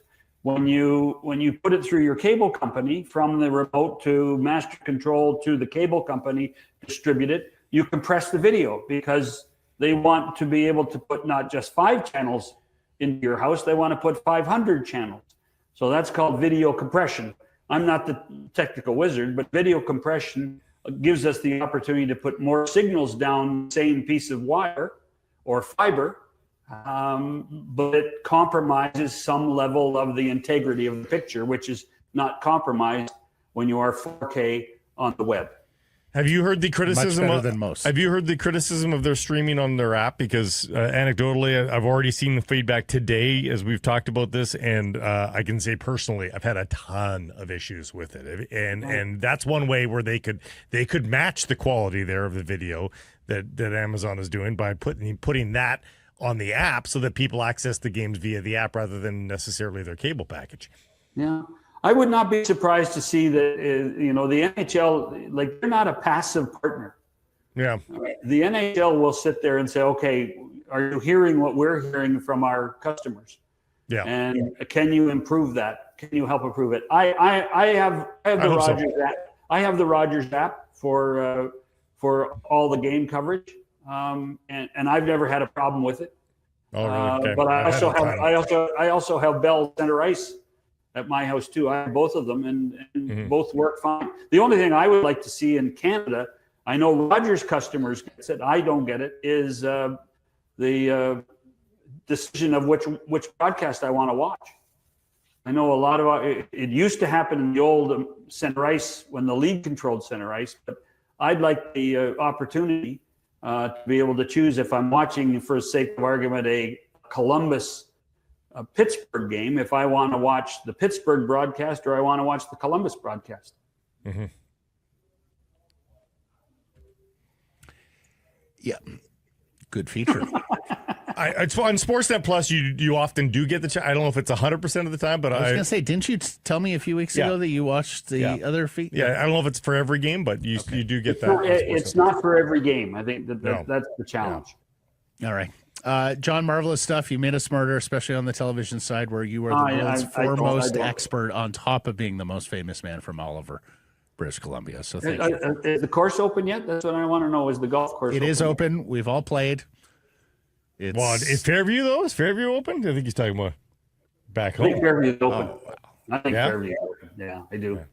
When you put it through your cable company, from the remote to master control to the cable company, distribute it, you compress the video because they want to be able to put not just 5 channels into your house. They want to put 500 channels. So that's called video compression. I'm not the technical wizard, but video compression gives us the opportunity to put more signals down the same piece of wire or fiber, but it compromises some level of the integrity of the picture, which is not compromised when you are 4K on the web. Have you heard the criticism? Much better than most. Have you heard the criticism of their streaming on their app? Because anecdotally, I've already seen the feedback today as we've talked about this, and I can say personally, I've had a ton of issues with it, and that's one way where they could match the quality there of the video that Amazon is doing by putting that on the app so that people access the games via the app rather than necessarily their cable package. Yeah. I would not be surprised to see that, the NHL, like, they're not a passive partner. Yeah. The NHL will sit there and say, okay, are you hearing what we're hearing from our customers? Yeah. And can you improve that? Can you help improve it? I have the Rogers app. I have the Rogers app for all the game coverage. And I've never had a problem with it. Oh, really? Okay. But I also have Bell Center Ice at my house too. I have both of them, and both work fine. The only thing I would like to see in Canada, I know Rogers customers get it, I don't get it, is the decision of which broadcast I want to watch. I know a lot of it used to happen in the old Center Ice when the league controlled Center Ice, but I'd like the opportunity to be able to choose if I'm watching, for the sake of argument, a Columbus Pittsburgh game, if I want to watch the Pittsburgh broadcast or I want to watch the Columbus broadcast. Mm-hmm. Yeah, good feature. It's on Sportsnet Plus. You often do get the. I don't know if it's 100% of the time, but I was going to say, didn't you tell me a few weeks ago that you watched the other feed? Yeah, I don't know if it's for every game, but you do get that. It's not for every game. I think that's the challenge. Yeah. All right. John, marvelous stuff. You made us smarter, especially on the television side, where you are the world's foremost expert, on top of being the most famous man from Oliver, British Columbia. So thank you. Is the course open yet? That's what I want to know. Is the golf course open? It is open. We've all played. Is Fairview, though? Is Fairview open? I think he's talking about back home. I think Fairview is open. Oh, wow. I think Fairview is open. Yeah, I do. Yeah.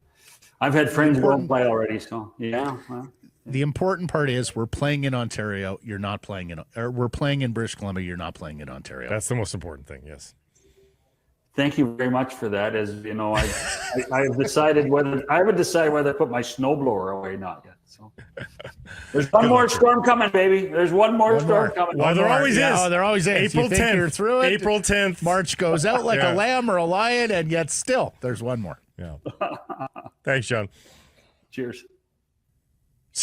I've had friends go and play already, so yeah. Well. The important part is we're playing in Ontario. You're not playing we're playing in British Columbia. You're not playing in Ontario. That's the most important thing. Yes. Thank you very much for that. As you know, I've decided whether to put my snowblower away or not yet. So there's one more storm coming, baby. There's one more storm coming. Well, there always is. Yeah, there always is. April 10th. You're through it. April 10th. March goes out like a lamb or a lion, and yet still there's one more. Yeah. Thanks, John. Cheers.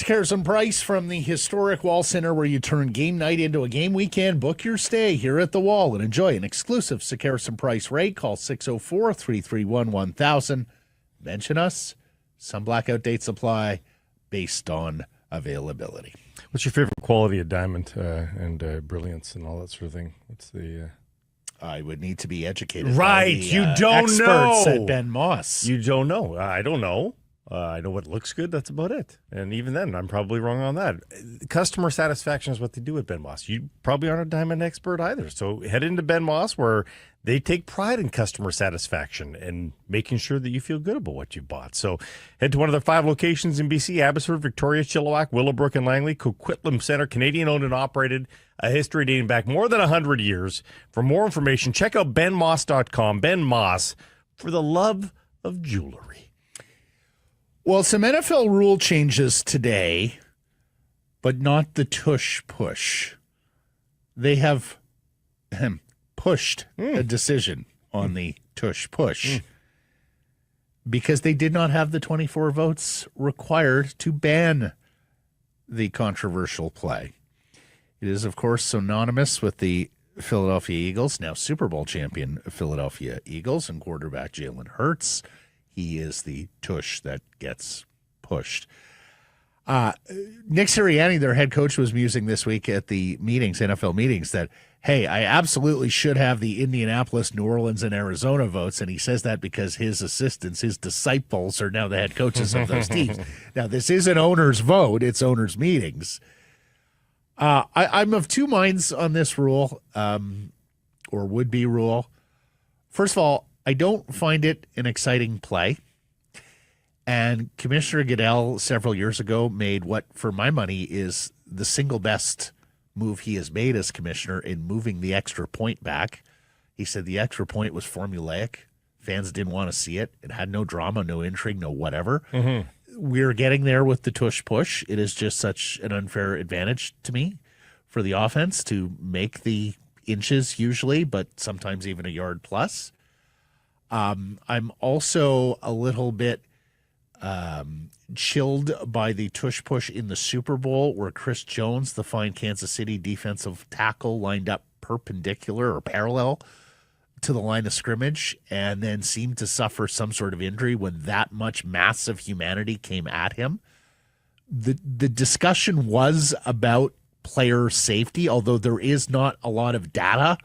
Harrison Price from the historic Wall Center, where you turn game night into a game weekend. Book your stay here at the Wall and enjoy an exclusive Harrison Price rate. Call 604-331-1000. Mention us. Some blackout dates apply based on availability. What's your favorite quality of diamond and brilliance and all that sort of thing? What's the... I would need to be educated. Right. You don't experts know. At Ben Moss. You don't know. I don't know. I know what looks good. That's about it. And even then, I'm probably wrong on that. Customer satisfaction is what they do at Ben Moss. You probably aren't a diamond expert either. So head into Ben Moss, where they take pride in customer satisfaction and making sure that you feel good about what you bought. So head to one of their 5 locations in BC: Abbotsford, Victoria, Chilliwack, Willowbrook, and Langley. Coquitlam Center, Canadian-owned and operated, a history dating back more than 100 years. For more information, check out benmoss.com. Ben Moss, for the love of jewelry. Well, some NFL rule changes today, but not the tush push. They have pushed a decision on the tush push because they did not have the 24 votes required to ban the controversial play. It is, of course, synonymous with the Philadelphia Eagles, now Super Bowl champion Philadelphia Eagles, and quarterback Jalen Hurts. He is the tush that gets pushed. Nick Sirianni, their head coach, was musing this week at the meetings, NFL meetings, that, hey, I absolutely should have the Indianapolis, New Orleans, and Arizona votes. And he says that because his assistants, his disciples, are now the head coaches of those teams. Now, this is an owner's vote. It's owner's meetings. I'm of two minds on this rule. or would-be rule. First of all, I don't find it an exciting play. And Commissioner Goodell several years ago made what, for my money, is the single best move he has made as commissioner in moving the extra point back. He said the extra point was formulaic. Fans didn't want to see it. It had no drama, no intrigue, no whatever. We're getting there with the tush-push. It is just such an unfair advantage to me for the offense to make the inches usually, but sometimes even a yard plus. I'm also a little bit chilled by the tush-push in the Super Bowl where Chris Jones, the fine Kansas City defensive tackle, lined up perpendicular or parallel to the line of scrimmage and then seemed to suffer some sort of injury when that much massive humanity came at him. The discussion was about player safety, although there is not a lot of data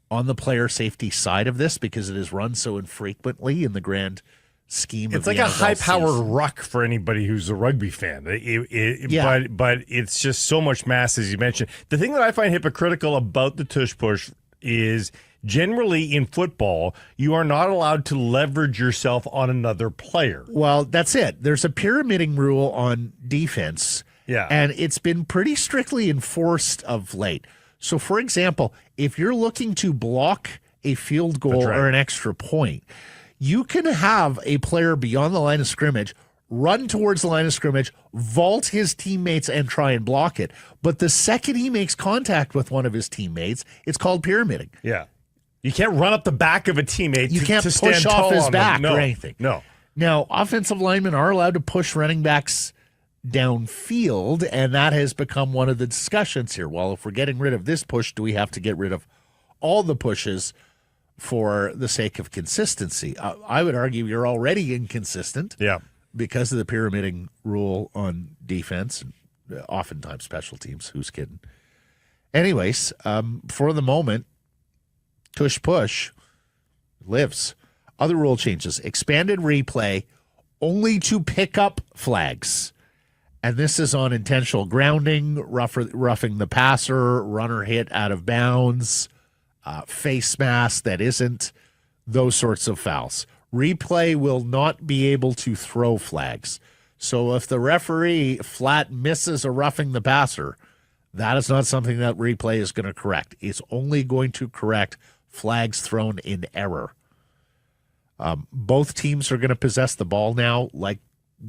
on the player safety side of this because it is run so infrequently in the grand scheme of It's like the a NFL high-powered season. ruck for anybody who's a rugby fan. But it's just so much mass, as you mentioned. The thing that I find hypocritical about the tush-push is generally in football, you are not allowed to leverage yourself on another player. Well, that's it. There's a pyramiding rule on defense, and it's been pretty strictly enforced of late. So, for example, if you're looking to block a field goal or an extra point, you can have a player beyond the line of scrimmage run towards the line of scrimmage, vault his teammates, and try and block it. But the second he makes contact with one of his teammates, it's called pyramiding. Yeah. You can't run up the back of a teammate You can't to stand push off tall his on back them. or anything. No. Now, offensive linemen are allowed to push running backs downfield, and that has become one of the discussions here. Well, if we're getting rid of this push, do we have to get rid of all the pushes for the sake of consistency? I would argue you're already inconsistent because of the pyramiding rule on defense, oftentimes special teams. Who's kidding? Anyways, for the moment, tush-push lives. Other rule changes. Expanded replay only to pick up flags. And this is on intentional grounding, roughing the passer, runner hit out of bounds, face mask that isn't, those sorts of fouls. Replay will not be able to throw flags. So if the referee flat misses a roughing the passer, that is not something that replay is going to correct. It's only going to correct flags thrown in error. Both teams are going to possess the ball now, like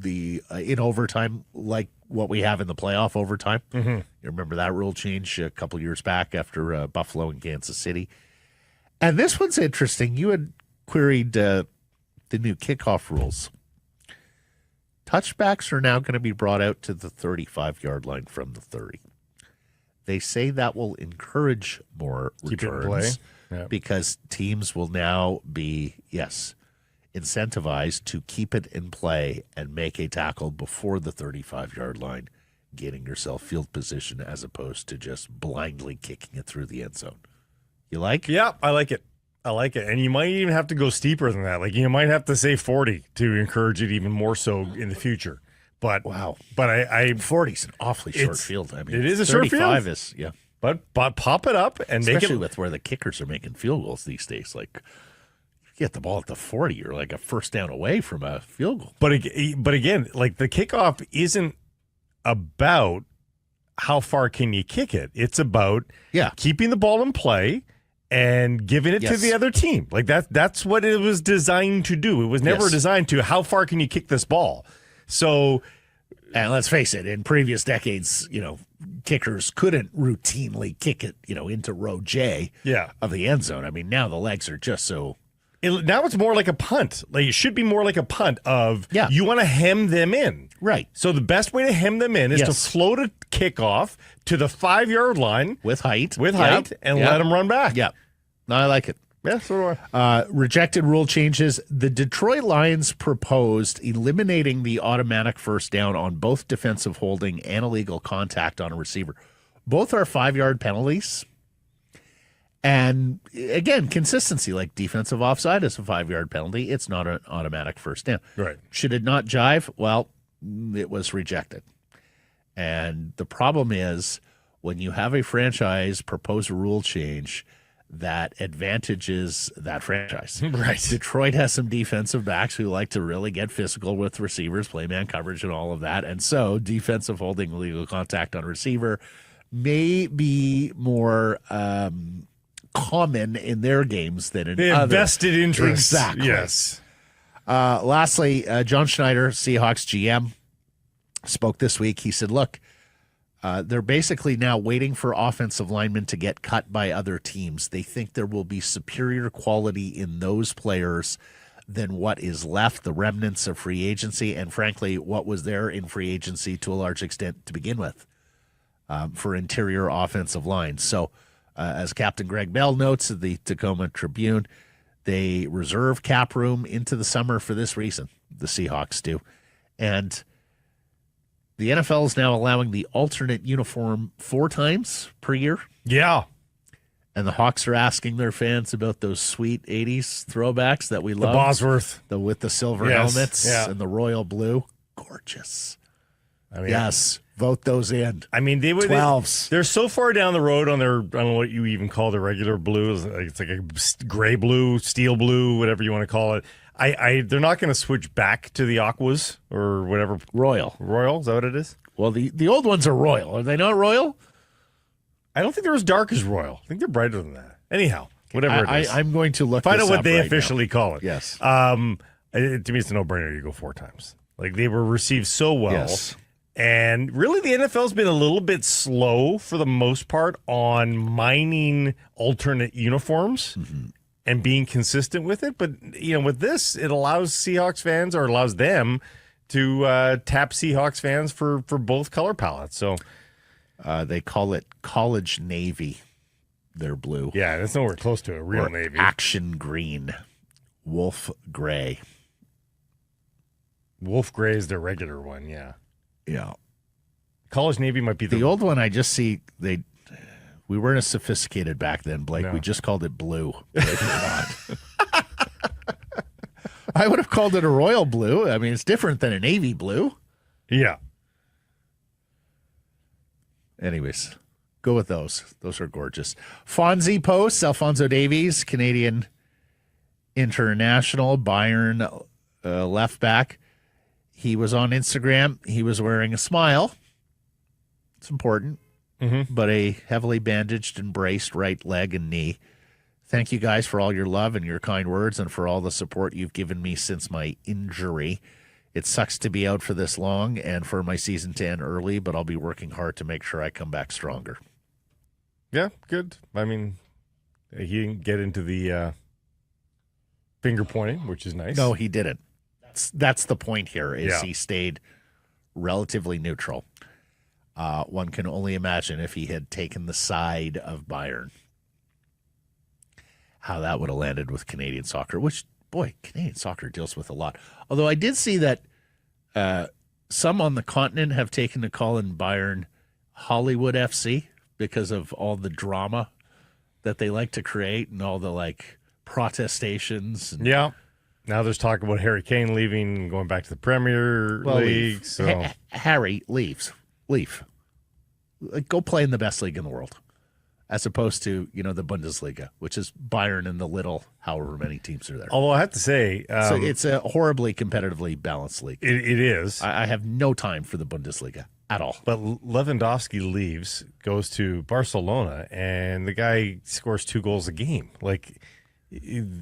in overtime, like what we have in the playoff overtime. You remember that rule change a couple years back after Buffalo and Kansas City. And this one's interesting. You had queried the new kickoff rules. Touchbacks are now going to be brought out to the 35-yard line from the 30. They say that will encourage more returns because teams will now be, incentivized to keep it in play and make a tackle before the 35-yard line, getting yourself field position as opposed to just blindly kicking it through the end zone. You like? Yeah, I like it. And you might even have to go steeper than that. Like you might have to say 40 to encourage it even more so in the future. But wow. But I 40's an awfully short field. I mean, it is a short field. 35 is, But pop it up and make it. Especially with where the kickers are making field goals these days. Like, you get the ball at the 40, you're like a first down away from a field goal. But again, like the kickoff isn't about how far can you kick it. It's about keeping the ball in play and giving it to the other team. Like that's what it was designed to do. It was never designed to how far can you kick this ball. So, and let's face it, in previous decades, kickers couldn't routinely kick it, into row J of the end zone. I mean, now the legs are just so. Now it's more like a punt. Like it should be more like a punt of you want to hem them in. Right. So the best way to hem them in is to float a kickoff to the 5-yard line with height, and let them run back. Yeah. No, I like it. Yeah, so do I. Rejected rule changes. The Detroit Lions proposed eliminating the automatic first down on both defensive holding and illegal contact on a receiver. Both are 5-yard penalties. And again, consistency, like defensive offside is a 5-yard penalty. It's not an automatic first down. Right. Should it not jive? Well, it was rejected. And the problem is when you have a franchise propose a rule change that advantages that franchise. Right. Detroit has some defensive backs who like to really get physical with receivers, play man coverage and all of that. And so defensive holding illegal contact on receiver may be more common in their games than in They have other. vested interests. Exactly. Yes. Lastly, John Schneider, Seahawks GM, spoke this week. He said, look, they're basically now waiting for offensive linemen to get cut by other teams. They think there will be superior quality in those players than what is left, the remnants of free agency, and frankly, what was there in free agency to a large extent to begin with for interior offensive lines. So as Captain Greg Bell notes at the Tacoma Tribune, they reserve cap room into the summer for this reason, the Seahawks do. And the NFL is now allowing the alternate uniform 4 times per year. Yeah. And the Hawks are asking their fans about those sweet 80s throwbacks that we The love. Bosworth. With the silver Yes, helmets yeah. and the royal blue. Gorgeous. I mean, Yes. Vote those in. I mean, they would. 12s. They're so far down the road on their, I don't know what you even call the regular blue. It's like a gray blue, steel blue, whatever you want to call it. They're not going to switch back to the aquas or whatever. Royal. Royal, is that what it is? Well, the old ones are royal. Are they not royal? I don't think they're as dark as royal. I think they're brighter than that. Anyhow, whatever it is. I'm going to look Find this out what up they right officially call it. Yes. To me, it's a no-brainer. You go 4 times. Like, they were received so well. Yes. And really, the NFL's been a little bit slow for the most part on mining alternate uniforms and being consistent with it. But, with this, it allows Seahawks fans, or allows them to tap Seahawks fans for both color palettes. So they call it college navy. They're blue. yeah, that's nowhere close to a real Or navy. action green. Wolf gray. Wolf gray is their regular one. Yeah, Yeah. college navy might be The old one, I just see we weren't as sophisticated back then, Blake. No. We just called it blue. Believe it or not. I would have called it a royal blue. I mean, it's different than a navy blue. Yeah. Anyways, go with those. Those are gorgeous. Fonzie posts, Alphonso Davies, Canadian international, Bayern left back. He was on Instagram. He was wearing a smile. It's important. But a heavily bandaged and braced right leg and knee. Thank you guys for all your love and your kind words and for all the support you've given me since my injury. It sucks to be out for this long and for my season to end early, but I'll be working hard to make sure I come back stronger. Yeah, good. I mean, he didn't get into the finger pointing, which is nice. No, he didn't. That's the point here, is Yeah. he stayed relatively neutral. One can only imagine if he had taken the side of Bayern, how that would have landed with Canadian soccer, which, boy, Canadian soccer deals with a lot. Although I did see that some on the continent have taken to calling Bayern Hollywood FC because of all the drama that they like to create and all the, protestations. And, Yeah. Now there's talk about Harry Kane leaving and going back to the Premier League. So Harry leave. Go play in the best league in the world, as opposed to the Bundesliga, which is Bayern and the little however many teams are there. although I have to say, So it's a horribly competitively balanced league. it is. I have no time for the Bundesliga at all. But Lewandowski leaves, goes to Barcelona, and the guy scores 2 goals a game.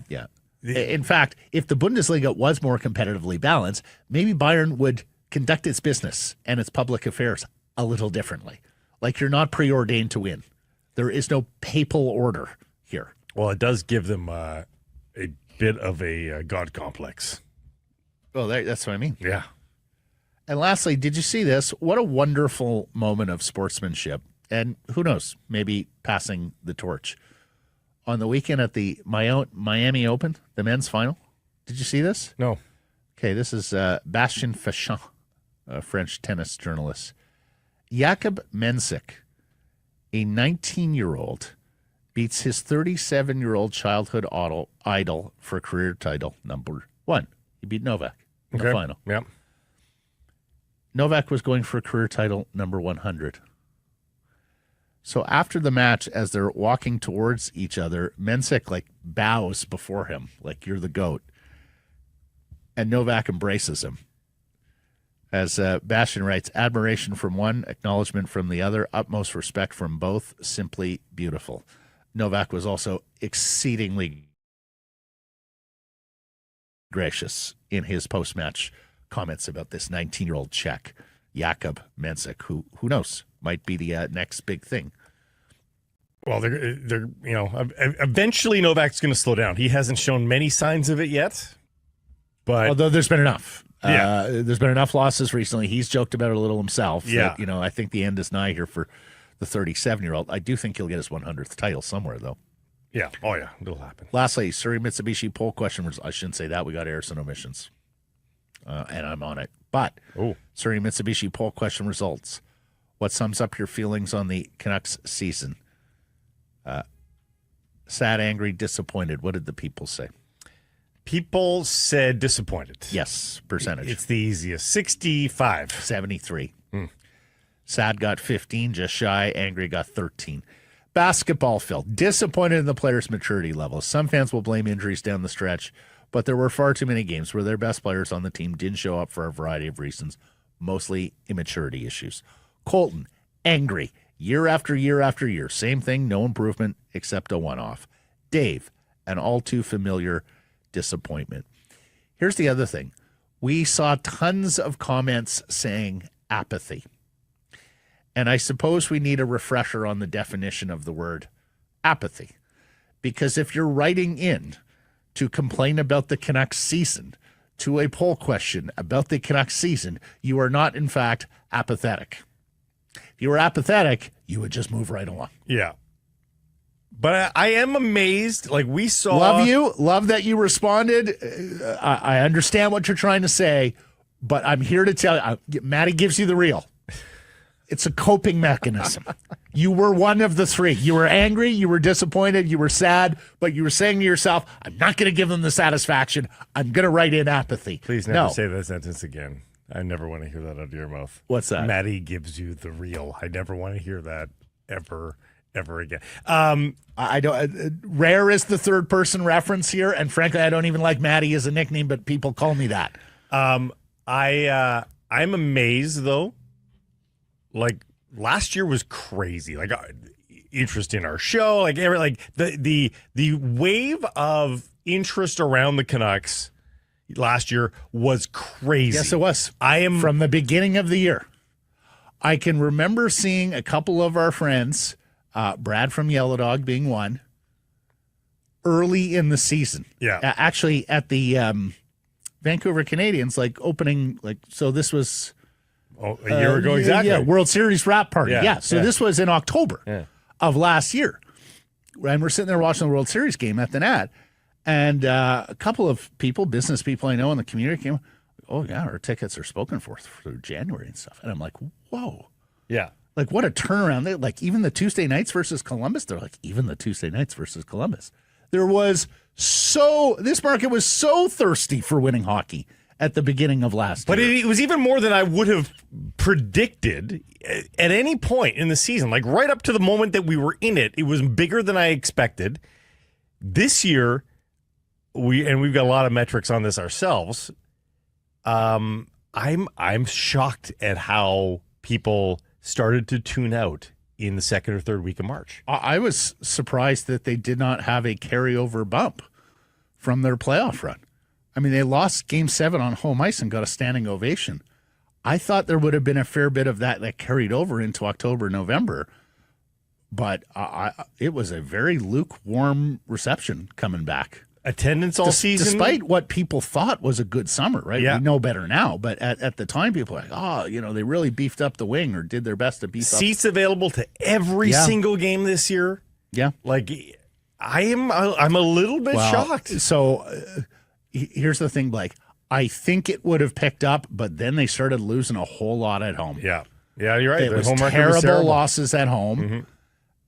Yeah. In fact, if the Bundesliga was more competitively balanced, maybe Bayern would conduct its business and its public affairs a little differently. You're not preordained to win. There is no papal order here. Well, it does give them a bit of a god complex. Well, that's what I mean. Yeah. And lastly, did you see this? What a wonderful moment of sportsmanship. And who knows, maybe passing the torch. On the weekend at the Miami Open, the men's final. Did you see this? No. Okay, this is Bastien Fachin, a French tennis journalist. Jakub Mensik, a 19-year-old, beats his 37-year-old childhood idol for career title number 1. He beat Novak in the final. Yep. Novak was going for career title number 100. So after the match, as they're walking towards each other, Mensik like bows before him, like you're the GOAT. And Novak embraces him. As Bastian writes, admiration from one, acknowledgement from the other, utmost respect from both, simply beautiful. Novak was also exceedingly gracious in his post-match comments about this 19-year-old Czech, Jakub Mensik, who knows, might be the next big thing. Well, they're eventually Novak's going to slow down. He hasn't shown many signs of it yet, but although there's been enough. Yeah. There's been enough losses recently. He's joked about it a little himself. Yeah. That, I think the end is nigh here for the 37-year-old. I do think he'll get his 100th title somewhere, though. Yeah. Oh, yeah. It'll happen. Lastly, Surrey Mitsubishi poll question. I shouldn't say that. We got errors and omissions. And I'm on it. But Surrey Mitsubishi poll question results. What sums up your feelings on the Canucks season? Sad, angry, disappointed. What did the people say? People said disappointed. Yes, percentage. It's the easiest. 65. 73. Sad got 15, just shy. Angry got 13. Basketball, Phil. Disappointed in the players' maturity level. Some fans will blame injuries down the stretch, but there were far too many games where their best players on the team didn't show up for a variety of reasons, mostly immaturity issues. Colton, angry. Year after year after year. Same thing, no improvement except a one-off. Dave, an all too familiar disappointment. Here's the other thing. We saw tons of comments saying apathy. And I suppose we need a refresher on the definition of the word apathy. Because if you're writing in to complain about the Canucks season, to a poll question about the Canucks season, you are not, in fact, apathetic. If you were apathetic, you would just move right along. Yeah. But I am amazed. Like, we saw. Love you. Love that you responded. I understand what you're trying to say, but I'm here to tell you, Maddie gives you the real. It's a coping mechanism. You were one of the three. You were angry, you were disappointed, you were sad, but you were saying to yourself, I'm not going to give them the satisfaction. I'm going to write in apathy. Please never say that sentence again. I never want to hear that out of your mouth. What's that? Maddie gives you the real. I never want to hear that ever again. I don't. Rare is the third person reference here, and frankly, I don't even like Maddie as a nickname, but people call me that. I'm amazed though. Like, last year was crazy. Like, interest in our show, like the wave of interest around the Canucks last year was crazy. Yes, it was. From the beginning of the year. I can remember seeing a couple of our friends, Brad from Yellow Dog being one, early in the season. Yeah. Actually, at the Vancouver Canadians, opening, so this was... a year ago, exactly. Yeah, World Series wrap party. Yeah. So this was in October of last year. And we're sitting there watching the World Series game at the Nat. And a couple of people, business people I know in the community came, oh, yeah, our tickets are spoken for through January and stuff. And I'm like, whoa. Yeah. Like, what a turnaround. Even the Tuesday nights versus Columbus, they're like, even the Tuesday nights versus Columbus. This market was so thirsty for winning hockey at the beginning of last year. But it was even more than I would have predicted at any point in the season. Like, right up to the moment that we were in it, it was bigger than I expected. This year, we've got a lot of metrics on this ourselves. I'm shocked at how people started to tune out in the second or third week of March. I was surprised that they did not have a carryover bump from their playoff run. I mean, they lost Game 7 on home ice and got a standing ovation. I thought there would have been a fair bit of that carried over into October, November, but it was a very lukewarm reception coming back. Attendance all season? Despite what people thought was a good summer, right? Yeah. We know better now, but at the time, people were like, they really beefed up the wing or did their best to beef up. Seats available to every single game this year? Yeah. Like, I'm a little bit shocked. So... here's the thing, Blake. I think it would have picked up, but then they started losing a whole lot at home. Yeah. Yeah, you're right. It was terrible losses at home.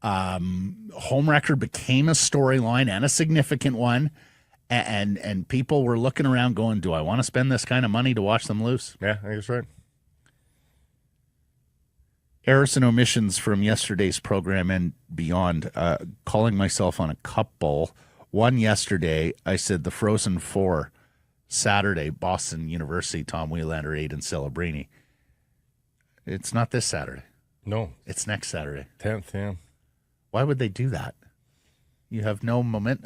Mm-hmm. Home record became a storyline and a significant one. And people were looking around going, do I want to spend this kind of money to watch them lose? Yeah, I think that's right. Errors and omissions from yesterday's program and beyond. Calling myself on a couple. One yesterday, I said the Frozen Four, Saturday, Boston University, Tom Wielander, Aidan Celebrini. It's not this Saturday. No. It's next Saturday. 10th, yeah. Why would they do that? You have no moment.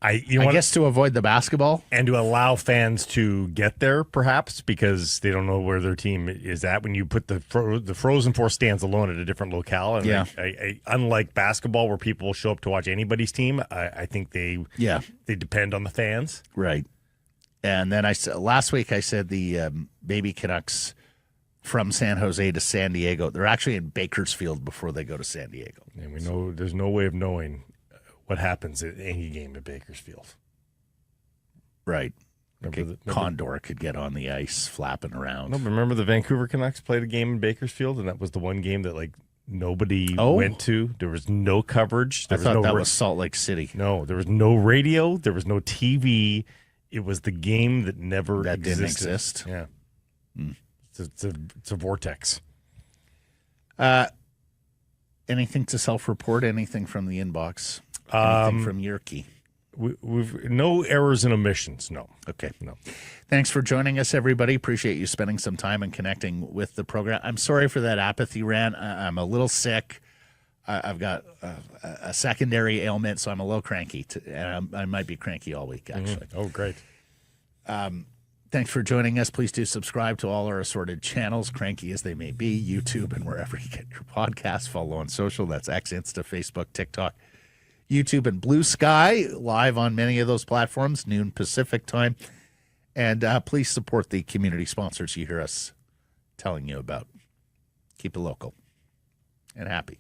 I I guess to avoid the basketball. And to allow fans to get there, perhaps, because they don't know where their team is at. When you put the Frozen Four stands alone at a different locale, and Yeah. unlike basketball where people will show up to watch anybody's team, I think they depend on the fans. Right. And then last week I said the baby Canucks from San Jose to San Diego. They're actually in Bakersfield before they go to San Diego. And we know there's no way of knowing what happens at any game at Bakersfield. Right. Remember Condor could get on the ice flapping around. No, but remember the Vancouver Canucks played a game in Bakersfield, and that was the one game that nobody went to. There was no coverage. I thought that was Salt Lake City. No, there was no radio. There was no TV. It was the game that never That existed. didn't exist. Yeah. It's a vortex. Anything to self-report? Anything from the inbox? Anything from Yerky? We've no errors and omissions. No. Okay. No. Thanks for joining us, everybody. Appreciate you spending some time and connecting with the program. I'm sorry for that apathy rant. I'm a little sick. I've got a secondary ailment, so I'm a little cranky. And I might be cranky all week, actually. Oh, great. Thanks for joining us. Please do subscribe to all our assorted channels, cranky as they may be, YouTube and wherever you get your podcasts. Follow on social. That's X, Insta, Facebook, TikTok, YouTube, and Blue Sky. Live on many of those platforms, noon Pacific time. And please support the community sponsors you hear us telling you about. Keep it local and happy.